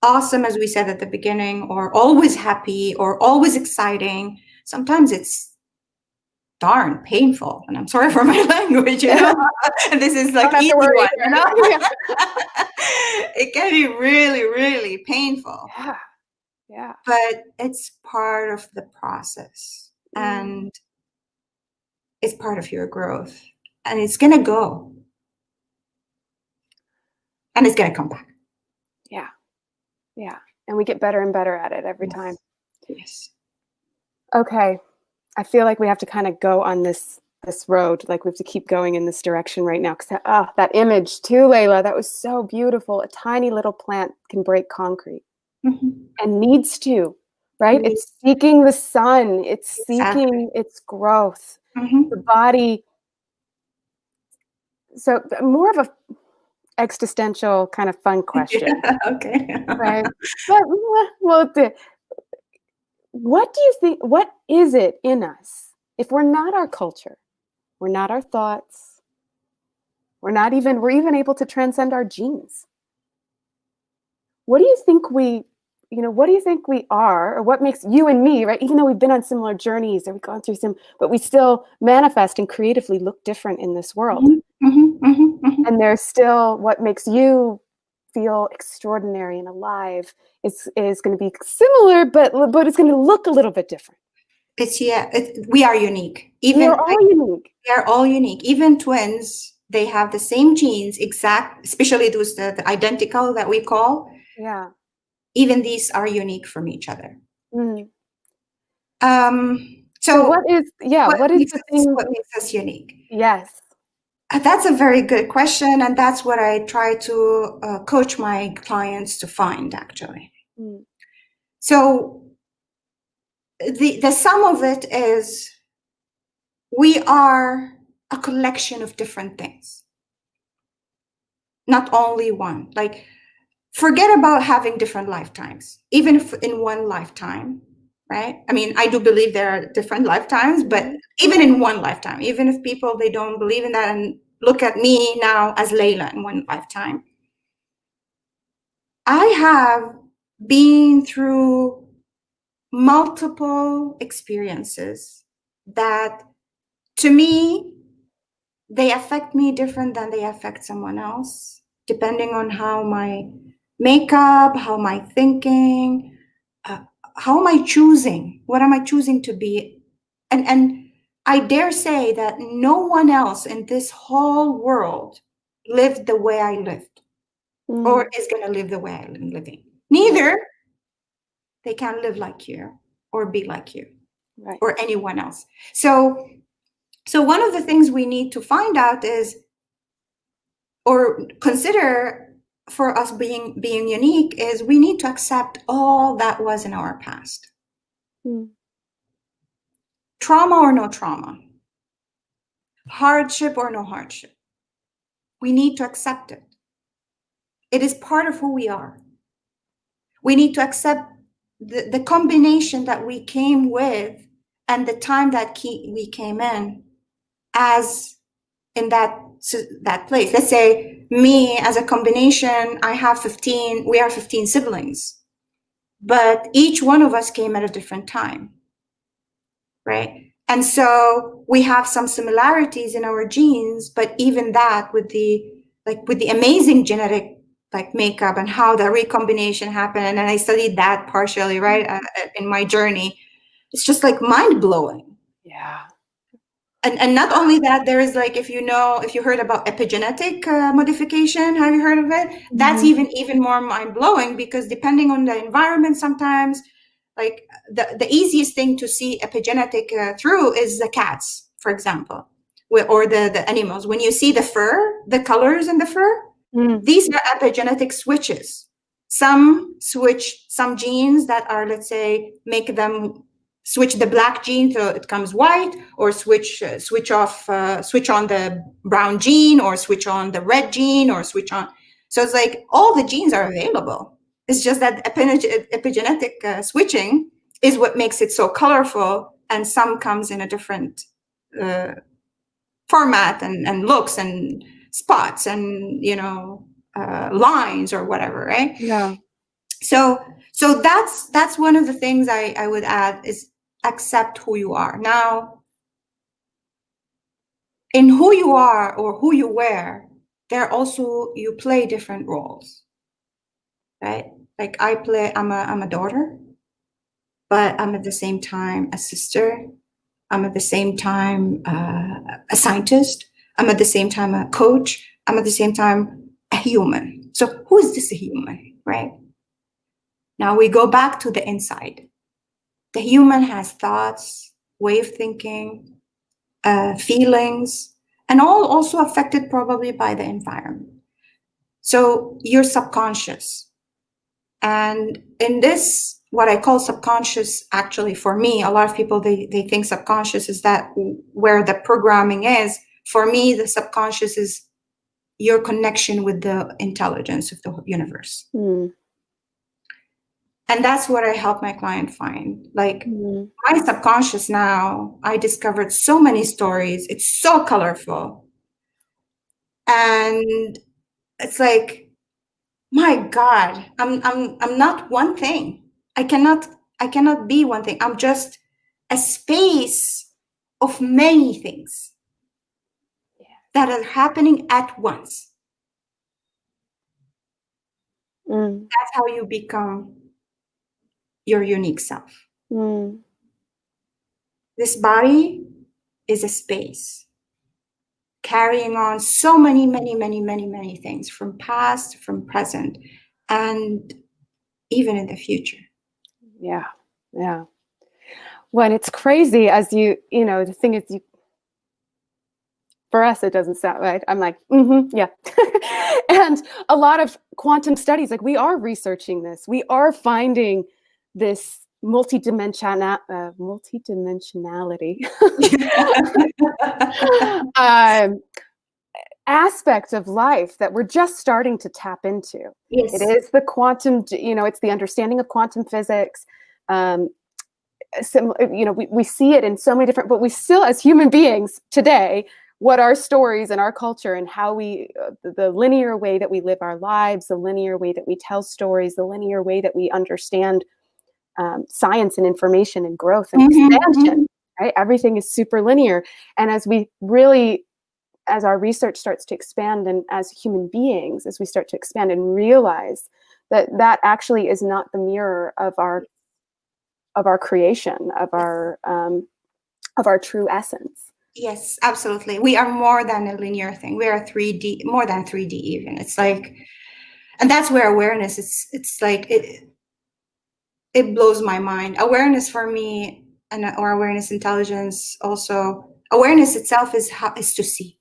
S2: awesome, as we said at the beginning, or always happy, or always exciting. Sometimes it's darn painful, and I'm sorry for my language, you know. This is like easy one, you know. It can be really, really painful.
S1: Yeah.
S2: But it's part of the process, and it's part of your growth, and it's gonna go, and it's gonna come back.
S1: Yeah. And we get better and better at it every time.
S2: Yes.
S1: Okay. I feel like we have to kind of go on this road, like we have to keep going in this direction right now. Because that image too, Laila, that was so beautiful. A tiny little plant can break concrete and needs to, right? It's seeking the sun. It's seeking its growth. The body. So more of a existential kind of fun question.
S2: Okay.
S1: Right. Well, what do you think, what is it in us if we're not our culture, we're not our thoughts, we're even able to transcend our genes? What do you think what do you think we are, or what makes you and me, right? Even though we've been on similar journeys and we've gone through but we still manifest and creatively look different in this world. And there's still what makes you feel extraordinary and alive is going to be similar, but it's going to look a little bit different.
S2: We are unique.
S1: We are all unique.
S2: We are all unique. Even twins, they have the same genes, especially those the identical that we call.
S1: Yeah.
S2: Even these are unique from each other.
S1: So what makes
S2: us unique?
S1: Yes.
S2: That's a very good question, and that's what I try to coach my clients to find, actually. So the sum of it is, we are a collection of different things, not only one. Like, forget about having different lifetimes, even if in one lifetime, right? I mean, I do believe there are different lifetimes, but even in one lifetime, even if people, they don't believe in that and look at me now as Laila in one lifetime, I have been through multiple experiences that, to me, they affect me different than they affect someone else, depending on how my makeup, how my thinking, how am I choosing? What am I choosing to be? And I dare say that no one else in this whole world lived the way I lived, or is going to live the way I'm living. Neither they can live like you or be like you,
S1: right,
S2: or anyone else. So one of the things we need to find out is, or consider, for us being unique, is we need to accept all that was in our past. Trauma or no trauma, hardship or no hardship, we need to accept it. It is part of who we are. We need to accept the combination that we came with and the time that we came in as in that place. Let's say me as a combination, we are 15 siblings, but each one of us came at a different time, right? And so we have some similarities in our genes, but even that, with the amazing genetic makeup and how the recombination happened, and I studied that partially, right, in my journey, it's just mind-blowing.
S1: Yeah.
S2: And not only that, there is if you heard about epigenetic modification, have you heard of it? That's even more mind-blowing, because depending on the environment, sometimes the easiest thing to see epigenetic through is the cats, for example, or the animals. When you see the fur, the colors in the fur, these are epigenetic switches. Some switch some genes that are, let's say, make them switch the black gene so it comes white, or switch on the brown gene, or switch on the red gene, or switch on. So it's all the genes are available. It's just that epigenetic switching is what makes it so colorful, and some comes in a different format and looks and spots and lines or whatever, right?
S1: Yeah.
S2: So that's one of the things I would add is accept who you are. Now, in who you are or who you were, you play different roles, right? Like I'm a daughter, but I'm at the same time a sister. I'm at the same time a scientist. I'm at the same time a coach. I'm at the same time a human. So who is this a human, right? Now we go back to the inside. The human has thoughts, way of thinking, feelings, and all also affected probably by the environment. So you're subconscious. And in this, what I call subconscious, actually for me, a lot of people, they think subconscious is that where the programming is. For me, the subconscious is your connection with the intelligence of the universe.
S1: Mm.
S2: And that's what I help my client find. Like my subconscious now, I discovered so many stories. It's so colorful. And it's like, my God, I'm not one thing. I cannot be one thing. I'm just a space of many things that are happening at once. That's how you become your unique self. This body is a space carrying on so many things from past, from present, and even in the future.
S1: Yeah. When it's crazy, as the thing is, for us, it doesn't sound right. I'm like, yeah. And a lot of quantum studies, like we are researching this. We are finding this multidimensionality aspect of life that we're just starting to tap into.
S2: Yes.
S1: It is the quantum, it's the understanding of quantum physics. We see it in so many different, but we still, as human beings today, what our stories and our culture and how we, the linear way that we live our lives, the linear way that we tell stories, the linear way that we understand science and information and growth and expansion, right? Everything is super linear. And as our research starts to expand, and as human beings, as we start to expand and realize that actually is not the mirror of our creation, of our true essence.
S2: Yes, absolutely. We are more than a linear thing. We are 3D, more than 3D even. It's like, and that's where awareness, it's like, it blows my mind. Awareness for me, or awareness intelligence also, awareness itself is to see.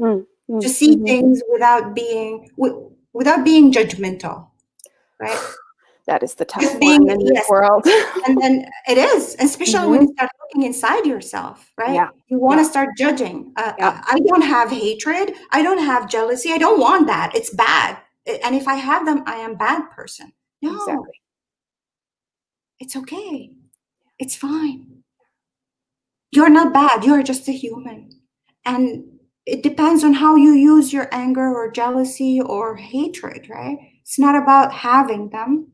S2: To see things without being judgmental, right?
S1: That is the tough one in this world.
S2: And then it is, especially when you start looking inside yourself, right?
S1: Yeah.
S2: You want to start judging. I don't have hatred. I don't have jealousy. I don't want that. It's bad. And if I have them, I am a bad person. No. Exactly. It's okay. It's fine. You're not bad. You're just a human. And it depends on how you use your anger or jealousy or hatred, right? It's not about having them.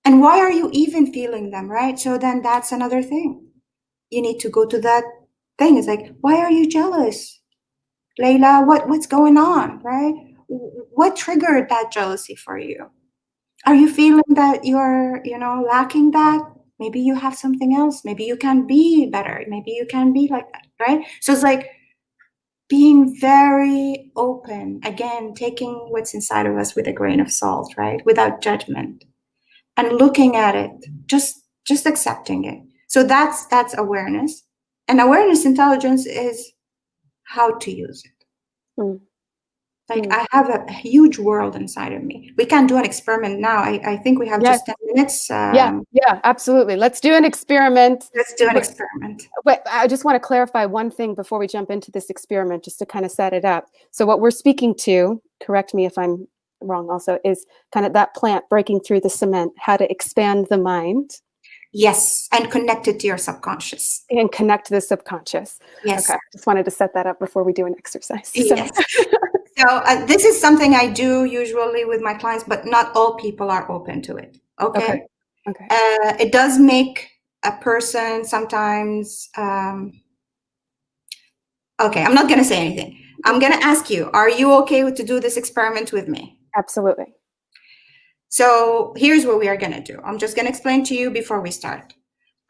S2: And why are you even feeling them, right? So then that's another thing. You need to go to that thing. It's like, why are you jealous? Laila, what's going on, right? What triggered that jealousy for you? Are you feeling that you're, lacking that? Maybe you have something else. Maybe you can be better. Maybe you can be like that, right? So it's like being very open, again, taking what's inside of us with a grain of salt, right? Without judgment. And looking at it, just accepting it. So that's awareness. And awareness intelligence is how to use it. Like I have a huge world inside of me. We can do an experiment now. I think we have just 10 minutes.
S1: Yeah, absolutely. Let's do an experiment.
S2: Let's do an experiment.
S1: But I just want to clarify one thing before we jump into this experiment, just to kind of set it up. So what we're speaking to, correct me if I'm wrong also, is kind of that plant breaking through the cement, how to expand the mind.
S2: Yes, and connect it to your subconscious.
S1: And connect to the subconscious.
S2: Yes.
S1: Okay, just wanted to set that up before we do an exercise. So.
S2: Yes. So this is something I do usually with my clients, but not all people are open to it. Okay.
S1: Okay.
S2: It does make a person sometimes. Okay, I'm not going to say anything. I'm going to ask you, are you okay to do this experiment with me?
S1: Absolutely.
S2: So here's what we are going to do. I'm just going to explain to you before we start.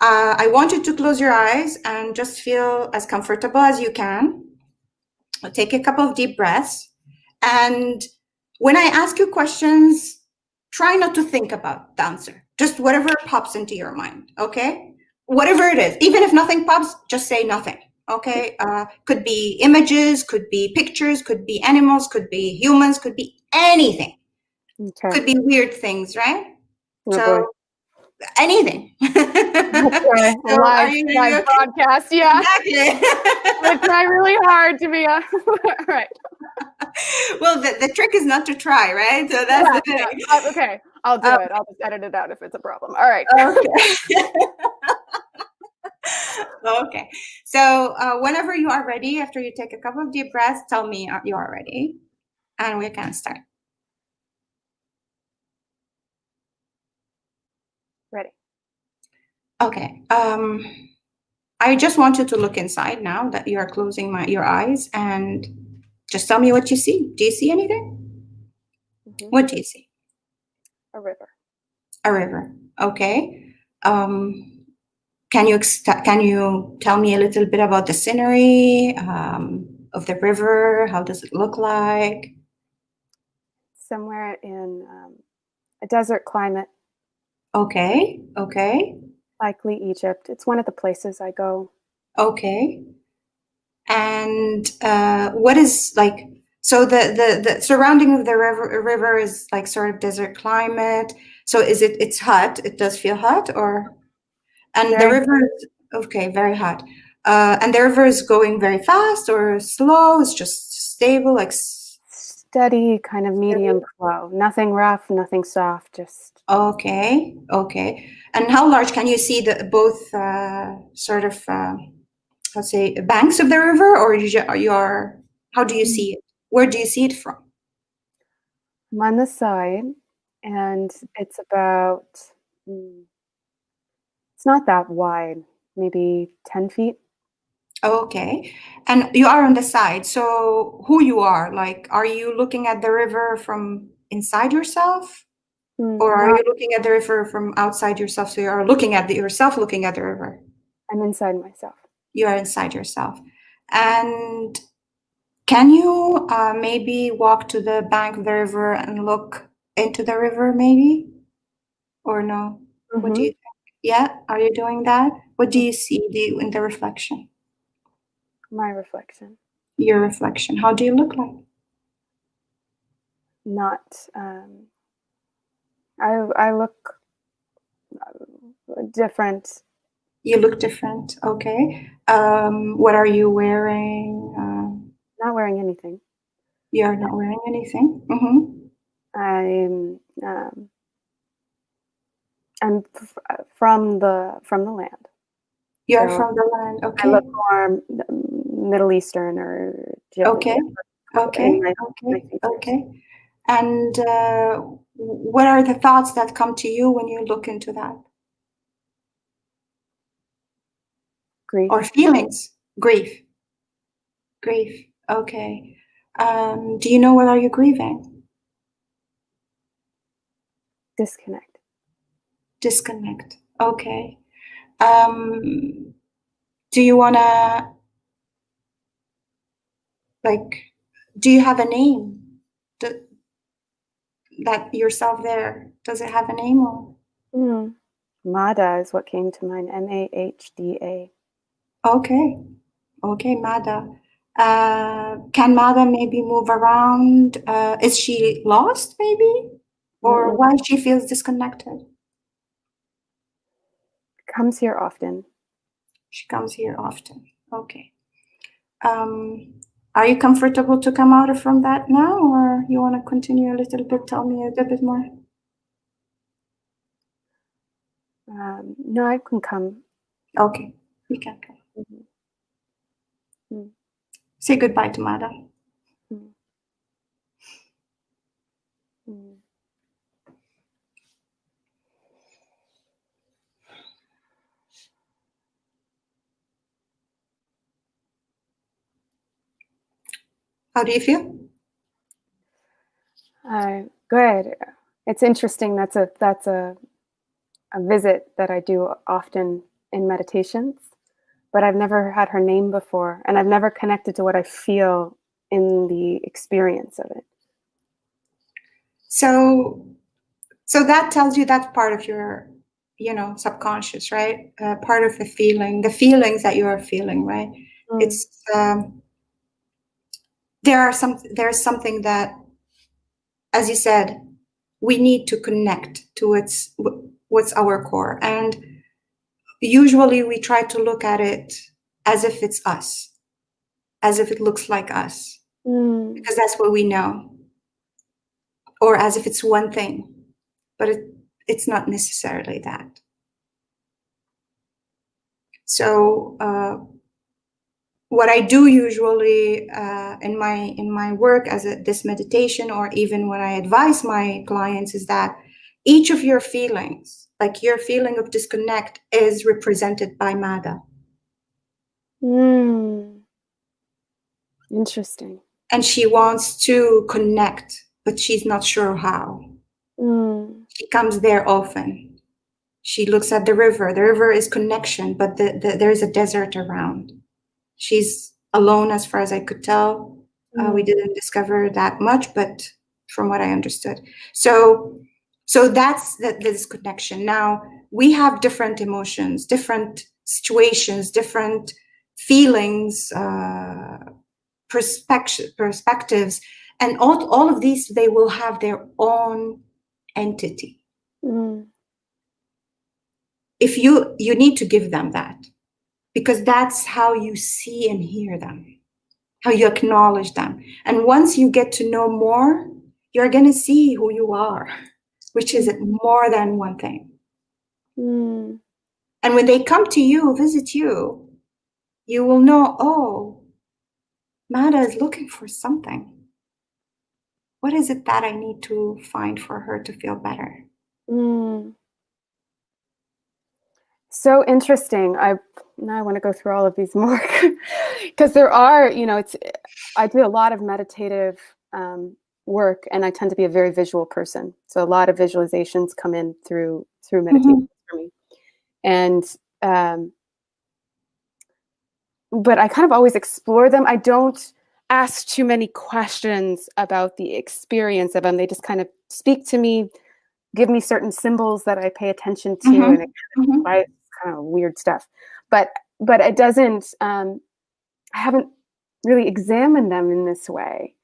S2: I want you to close your eyes and just feel as comfortable as you can. Take a couple of deep breaths. And when I ask you questions, try not to think about the answer. Just whatever pops into your mind, okay? Whatever it is. Even if nothing pops, just say nothing, okay? Could be images, could be pictures, could be animals, could be humans, could be anything.
S1: Okay.
S2: Could be weird things, right?
S1: Oh, boy.
S2: Anything.
S1: Okay.
S2: So
S1: live broadcast, yeah.
S2: Exactly.
S1: I'm going to try really hard to be all right.
S2: Well, the trick is not to try, right? So that's the thing.
S1: Yeah. Okay, I'll do it. I'll just edit it out if it's a problem. All right.
S2: Okay. Okay. So whenever you are ready, after you take a couple of deep breaths, tell me you are ready, and we can start.
S1: Ready.
S2: Okay. I just want you to look inside now that you are closing your eyes, and just tell me what you see. Do you see anything?
S1: Mm-hmm.
S2: What do you see?
S1: A river.
S2: A river. Okay. Can you tell me a little bit about the scenery of the river? How does it look like?
S1: Somewhere in a desert climate.
S2: Okay. Okay.
S1: Likely Egypt. It's one of the places I go.
S2: Okay. And what is like? So the surrounding of the river is like sort of desert climate. So it's hot? It does feel hot, or and the river is okay, very hot. And the river is going very fast or slow? It's just stable, like
S1: steady, kind of medium flow. Nothing rough, nothing soft. Just
S2: okay. Okay. And how large can you see the both sort of let's say banks of the river, or how do you see it? Where do you see it from?
S1: I'm on the side, and it's about. It's not that wide. Maybe 10 feet.
S2: Okay. And you are on the side. So who you are? Like, are you looking at the river from inside yourself? Or are you looking at the river from outside yourself? So you are looking at yourself looking at the river.
S1: I'm inside myself.
S2: You are inside yourself. And can you maybe walk to the bank of the river and look into the river maybe? Or no?
S1: Mm-hmm.
S2: What do you think? Yeah, are you doing that? What do you see in the reflection?
S1: My reflection.
S2: Your reflection. How do you look like?
S1: Not. I look different.
S2: You look different. Okay. What are you wearing?
S1: Not wearing anything.
S2: You're not wearing anything. Mm-hmm.
S1: I'm from the land.
S2: You're from the land. Okay.
S1: I look more Middle Eastern or
S2: okay. Okay. Okay. And what are the thoughts that come to you when you look into that?
S1: Grief.
S2: Or feelings? Grief. Okay. Do you know what are you grieving? Disconnect. Okay. Do you wanna do you have a name? That yourself there, does it have a name or?
S1: Mada is what came to mind. Mahda.
S2: Okay, Mada. Can Mada maybe move around? Is she lost maybe? Or why she feels disconnected?
S1: Comes here often.
S2: She comes here often. Okay. Are you comfortable to come out from that now, or you want to continue a little bit? Tell me a little bit more.
S1: No, I can come.
S2: Okay, we can come.
S1: Mm-hmm.
S2: Say goodbye to Mada.
S1: Mm-hmm.
S2: How do you feel?
S1: Good. It's interesting. That's a visit that I do often in meditations, but I've never had her name before, and I've never connected to what I feel in the experience of it.
S2: So that tells you that's part of your, subconscious, right? Part of the feelings that you are feeling, right? It's there's something that, as you said, we need to connect to what's our core, and usually we try to look at it as if it's us, as if it looks like us, because that's what we know, or as if it's one thing, but it's not necessarily that. So what I do usually in my work as this meditation, or even when I advise my clients, is that each of your feelings, like your feeling of disconnect, is represented by Mada.
S1: Interesting.
S2: And she wants to connect, but she's not sure how. She comes there often. She looks at the river. The river is connection, but there's a desert around. She's alone, as far as I could tell. We didn't discover that much, but from what I understood. So that's this connection. Now, we have different emotions, different situations, different feelings, perspectives, and all of these, they will have their own entity. If you need to give them that, because that's how you see and hear them, how you acknowledge them. And once you get to know more, you're going to see who you are, which is more than one thing. And when they come to you, visit you, you will know, oh, Mada is looking for something. What is it that I need to find for her to feel better?
S1: So interesting. Now I want to go through all of these more because there are, I do a lot of meditative work, and I tend to be a very visual person. So a lot of visualizations come in through meditation for me. And but I kind of always explore them. I don't ask too many questions about the experience of them. They just kind of speak to me, give me certain symbols that I pay attention to, and it kind of weird stuff. But it doesn't. I haven't really examined them in this way,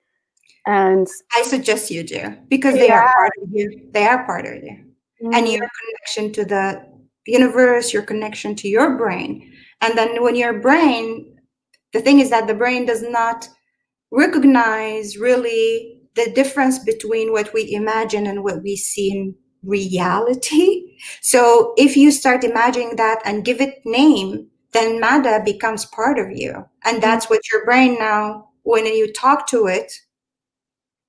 S1: and
S2: I suggest you do, because they are part of you. They are part of you, and your connection to the universe, your connection to your brain. And then when your brain, the thing is that the brain does not recognize really the difference between what we imagine and what we see in reality. So if you start imagining that and give it name, then Mada becomes part of you. And that's what your brain now, when you talk to it,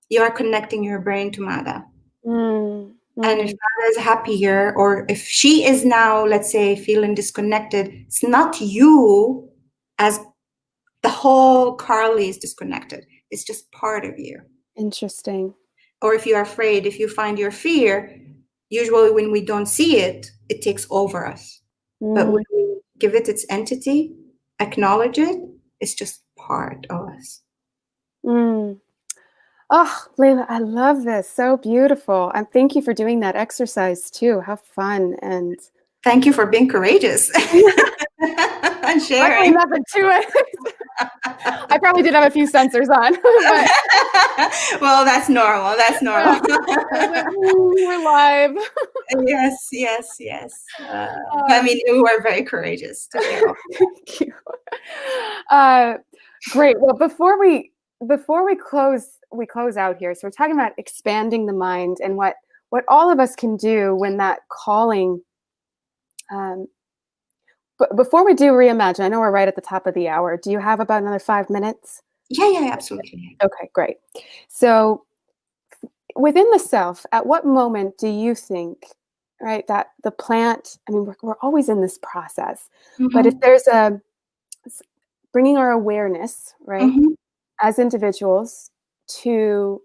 S2: you are connecting your brain to Mada. And if Mada is happier, or if she is now, let's say, feeling disconnected, it's not you as the whole Carly is disconnected. It's just part of you.
S1: Interesting.
S2: Or if you're afraid, if you find your fear, usually when we don't see it, it takes over us. But when we give it its entity, acknowledge it, it's just part of us.
S1: Oh, Laila, I love this. So beautiful. And thank you for doing that exercise too. How fun. And
S2: thank you for being courageous and sharing.
S1: Nothing to it. I probably did have a few sensors on. But
S2: well, that's normal. That's normal.
S1: We're live.
S2: Yes. I mean, we were very courageous to be
S1: Thank you. Great. Well, before we close out here, so we're talking about expanding the mind and what all of us can do when that calling. But before we do reimagine, I know we're right at the top of the hour. Do you have about another 5 minutes?
S2: Yeah, absolutely.
S1: Okay, great. So within the self, at what moment do you think, right, that the plant, I mean, we're always in this process, but if there's bringing our awareness, right, as individuals to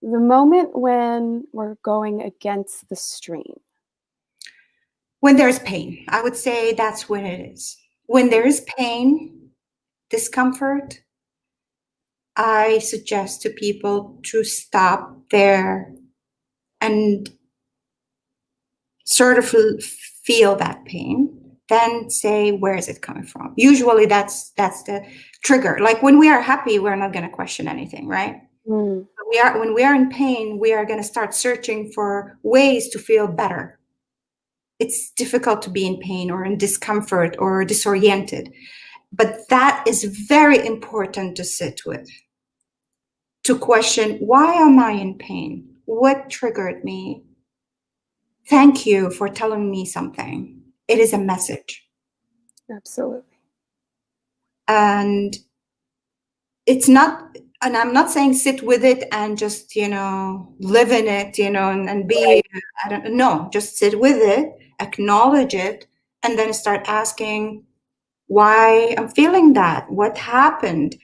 S1: the moment when we're going against the stream?
S2: When there's pain, I would say that's when it is. When there is pain, discomfort, I suggest to people to stop there and sort of feel that pain, then say, where is it coming from? Usually that's the trigger. Like when we are happy, we're not going to question anything, right? When we are in pain, we are going to start searching for ways to feel better. It's difficult to be in pain or in discomfort or disoriented, but that is very important to sit with, to question, why am I in pain? What triggered me? Thank you for telling me something. It is a message.
S1: Absolutely.
S2: And it's not, and I'm not saying sit with it and just, live in it, and be, right. I don't know, just sit with it, acknowledge it, and then start asking why I'm feeling that. What happened?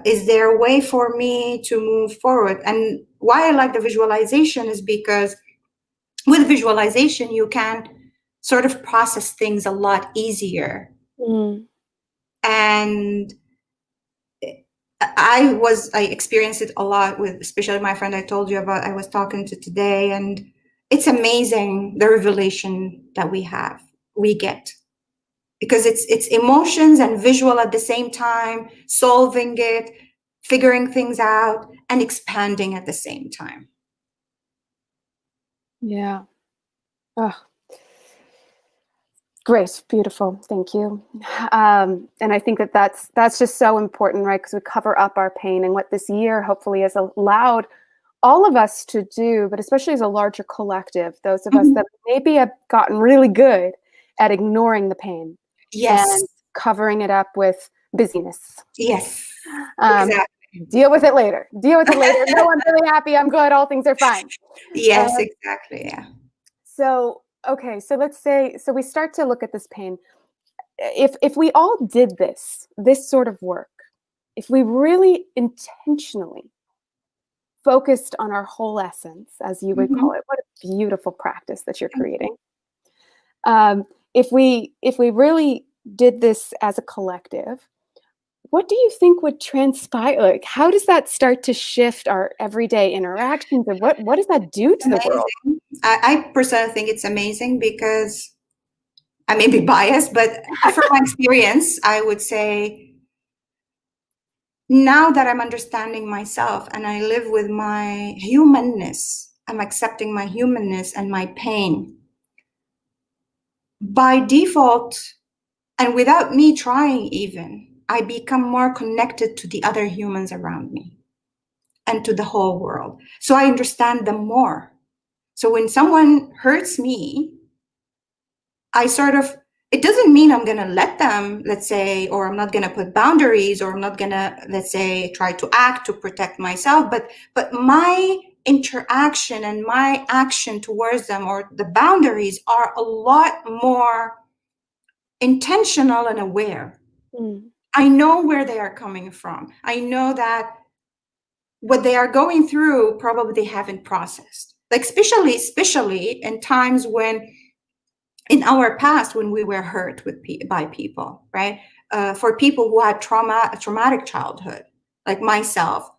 S2: Is there a way for me to move forward? And why I like the visualization is because with visualization, you can sort of process things a lot easier. And I experienced it a lot with, especially my friend I told you about, I was talking to today, and it's amazing the revelation that we get. Because it's emotions and visual at the same time, solving it, figuring things out, and expanding at the same time.
S1: Yeah. Oh, great. Beautiful. Thank you. And I think that's just so important, right? Because we cover up our pain, and what this year hopefully has allowed all of us to do, but especially as a larger collective, those of us that maybe have gotten really good at ignoring the pain.
S2: Yes.
S1: And covering it up with busyness.
S2: Yes. Exactly.
S1: Deal with it later. No, I'm really happy. I'm good. All things are fine.
S2: Yes, exactly. Yeah.
S1: So, okay. So let's say, we start to look at this pain. If we all did this sort of work, if we really intentionally focused on our whole essence, as you would call it, what a beautiful practice that you're creating. If we really did this as a collective, what do you think would transpire? Like, how does that start to shift our everyday interactions, and what does that do to the world?
S2: I personally think it's amazing because I may be biased, but from my experience, I would say now that I'm understanding myself and I live with my humanness, I'm accepting my humanness and my pain. By default, and without me trying even, I become more connected to the other humans around me and to the whole world. So I understand them more. So when someone hurts me, it doesn't mean I'm going to let them, let's say, or I'm not going to put boundaries, or I'm not going to, let's say, try to act to protect myself. But my interaction and my action towards them, or the boundaries, are a lot more intentional and aware. I know where they are coming from. I know that what they are going through probably they haven't processed. Like especially in times when, in our past, when we were hurt by people, right? For people who had a traumatic childhood, like myself,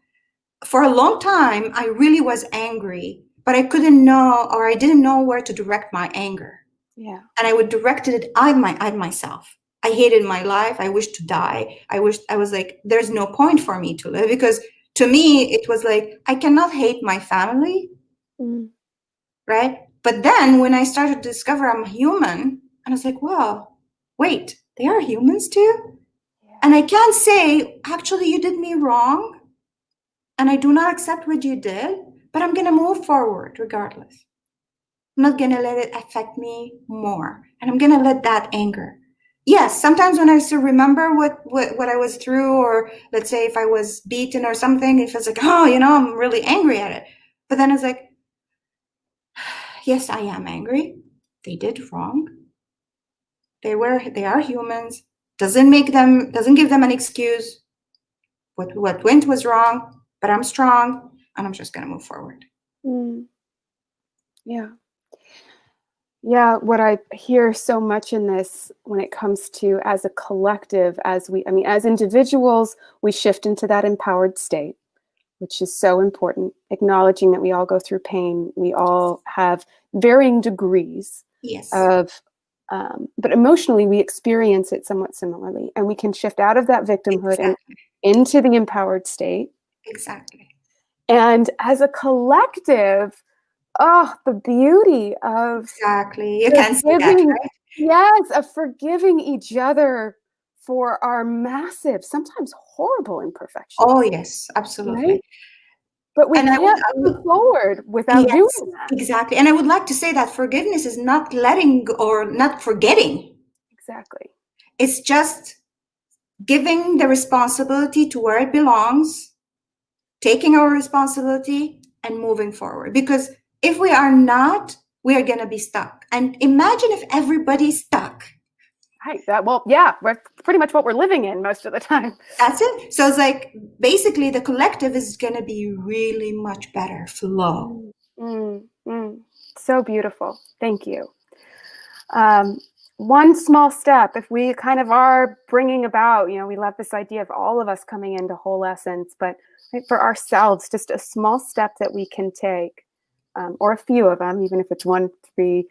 S2: for a long time, I really was angry, but I couldn't know, or I didn't know where to direct my anger.
S1: Yeah.
S2: And I would direct it at myself. I hated my life. I wished to die. I was like, there's no point for me to live, because to me, it was like, I cannot hate my family, right? But then when I started to discover I'm human, and I was like, well, wait, they are humans too? And I can't say, actually, you did me wrong, and I do not accept what you did, but I'm going to move forward regardless. I'm not going to let it affect me more. And I'm going to let that anger. Yes, sometimes when I still remember what I was through, or let's say if I was beaten or something, it feels like, oh, I'm really angry at it. But then it's like, yes, I am angry. They did wrong. They are humans. Doesn't give them an excuse. What went was wrong, but I'm strong, and I'm just going to move forward.
S1: Yeah. Yeah, what I hear so much in this when it comes to as a collective, as individuals, we shift into that empowered state, which is so important, acknowledging that we all go through pain. We all have varying degrees of, but emotionally we experience it somewhat similarly. And we can shift out of that victimhood and into the empowered state.
S2: Exactly.
S1: And as a collective, oh, the beauty of
S2: exactly. You can see that, right?
S1: Yes, of forgiving each other for our massive, sometimes horrible imperfections.
S2: Oh, yes, absolutely.
S1: Right? But we can't move forward without doing that.
S2: Exactly. And I would like to say that forgiveness is not letting go or not forgetting.
S1: Exactly.
S2: It's just giving the responsibility to where it belongs, taking our responsibility and moving forward. Because if we are not, we are going to be stuck. And imagine if everybody's stuck.
S1: Right. We're pretty much what we're living in most of the time.
S2: That's it. So it's like basically the collective is going to be really much better flow.
S1: So beautiful. Thank you. One small step, if we kind of are bringing about, we love this idea of all of us coming into Wholescence, but for ourselves, just a small step that we can take, or a few of them, even if it's 1, 3,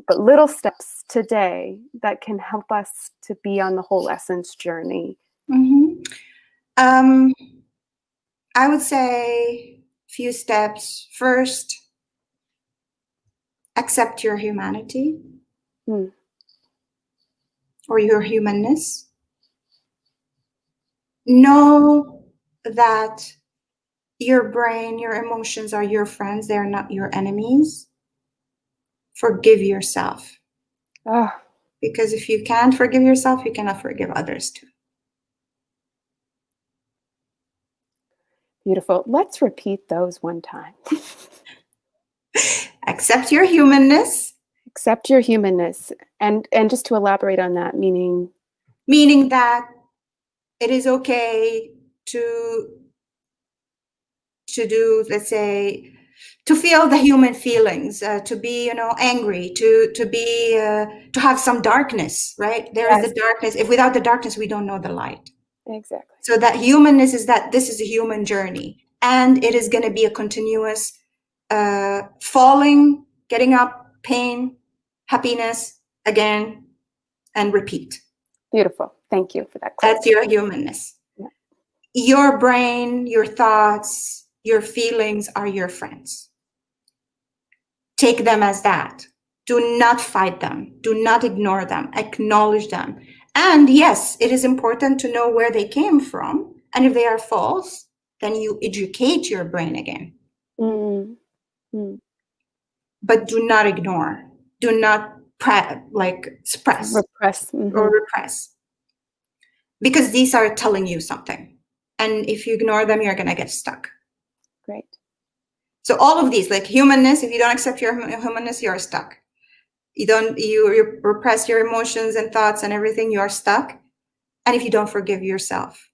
S1: but little steps today that can help us to be on the Wholescence journey.
S2: I would say few steps. First, accept your humanity or your humanness. Know that your brain, your emotions are your friends. They're not your enemies. Forgive yourself. Because if you can't forgive yourself, you cannot forgive others too.
S1: Beautiful. Let's repeat those one time.
S2: Accept your humanness.
S1: Accept your humanness. And just to elaborate on that, meaning
S2: that it is okay to do, let's say, to feel the human feelings, to be, angry, to be, to have some darkness, right? There is the darkness. If without the darkness, we don't know the light.
S1: Exactly.
S2: So that humanness is that this is a human journey, and it is going to be a continuous falling, getting up, pain, happiness, again, and repeat.
S1: Beautiful. Thank you for that.
S2: That's your humanness. Yeah. Your brain, your thoughts, your feelings are your friends. Take them as that. Do not fight them. Do not ignore them. Acknowledge them. And yes, it is important to know where they came from. And if they are false, then you educate your brain again. But do not ignore. Do not suppress.
S1: Repress.
S2: Or repress. Because these are telling you something. And if you ignore them, you're going to get stuck.
S1: Great.
S2: So all of these, like humanness, if you don't accept your humanness, you're stuck. You repress your emotions and thoughts and everything, you are stuck. And if you don't forgive yourself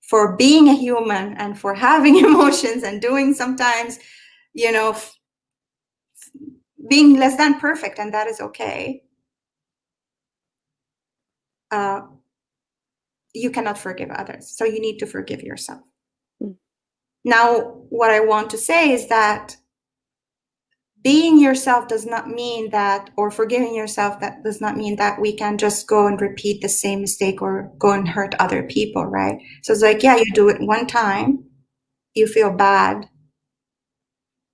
S2: for being a human and for having emotions and doing sometimes, being less than perfect, and that is okay, you cannot forgive others. So you need to forgive yourself. Now, what I want to say is that being yourself does not mean that, or forgiving yourself, that does not mean that we can just go and repeat the same mistake or go and hurt other people, right? So it's like, yeah, you do it one time, you feel bad,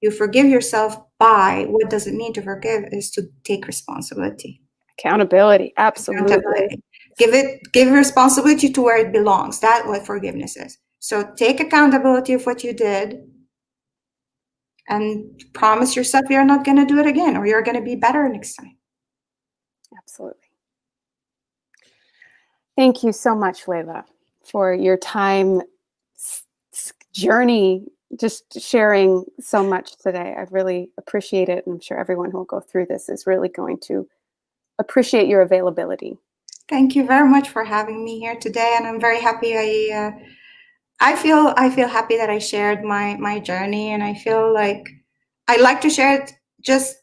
S2: you forgive yourself by, what does it mean to forgive is to take responsibility.
S1: Accountability, absolutely.
S2: Give responsibility to where it belongs. That's what forgiveness is. So take accountability of what you did and promise yourself you're not going to do it again, or you're going to be better next time.
S1: Absolutely. Thank you so much, Laila, for your time, journey, just sharing so much today. I really appreciate it. And I'm sure everyone who will go through this is really going to appreciate your availability.
S2: Thank you very much for having me here today. And I'm very happy. I feel happy that I shared my journey, and I feel like I like to share it, just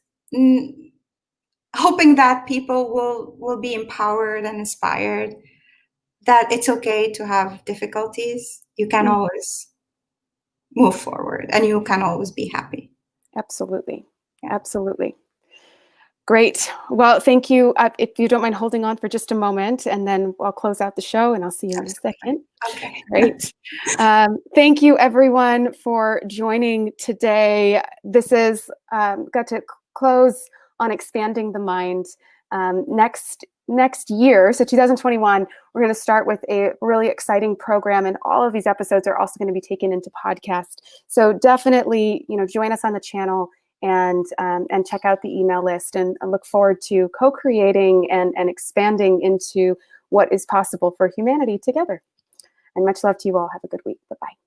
S2: hoping that people will be empowered and inspired, that it's okay to have difficulties. You can always move forward, and you can always be happy.
S1: Absolutely. Yeah. Absolutely. Great. Well, thank you. If you don't mind holding on for just a moment, and then I'll close out the show and I'll see you in a second.
S2: Okay.
S1: Great. Thank you, everyone, for joining today. This is got to close on expanding the mind. Next year, so 2021, we're going to start with a really exciting program, and all of these episodes are also going to be taken into podcast. So definitely, join us on the channel and check out the email list, and look forward to co-creating and expanding into what is possible for humanity together. And much love to you all. Have a good week. Bye-bye.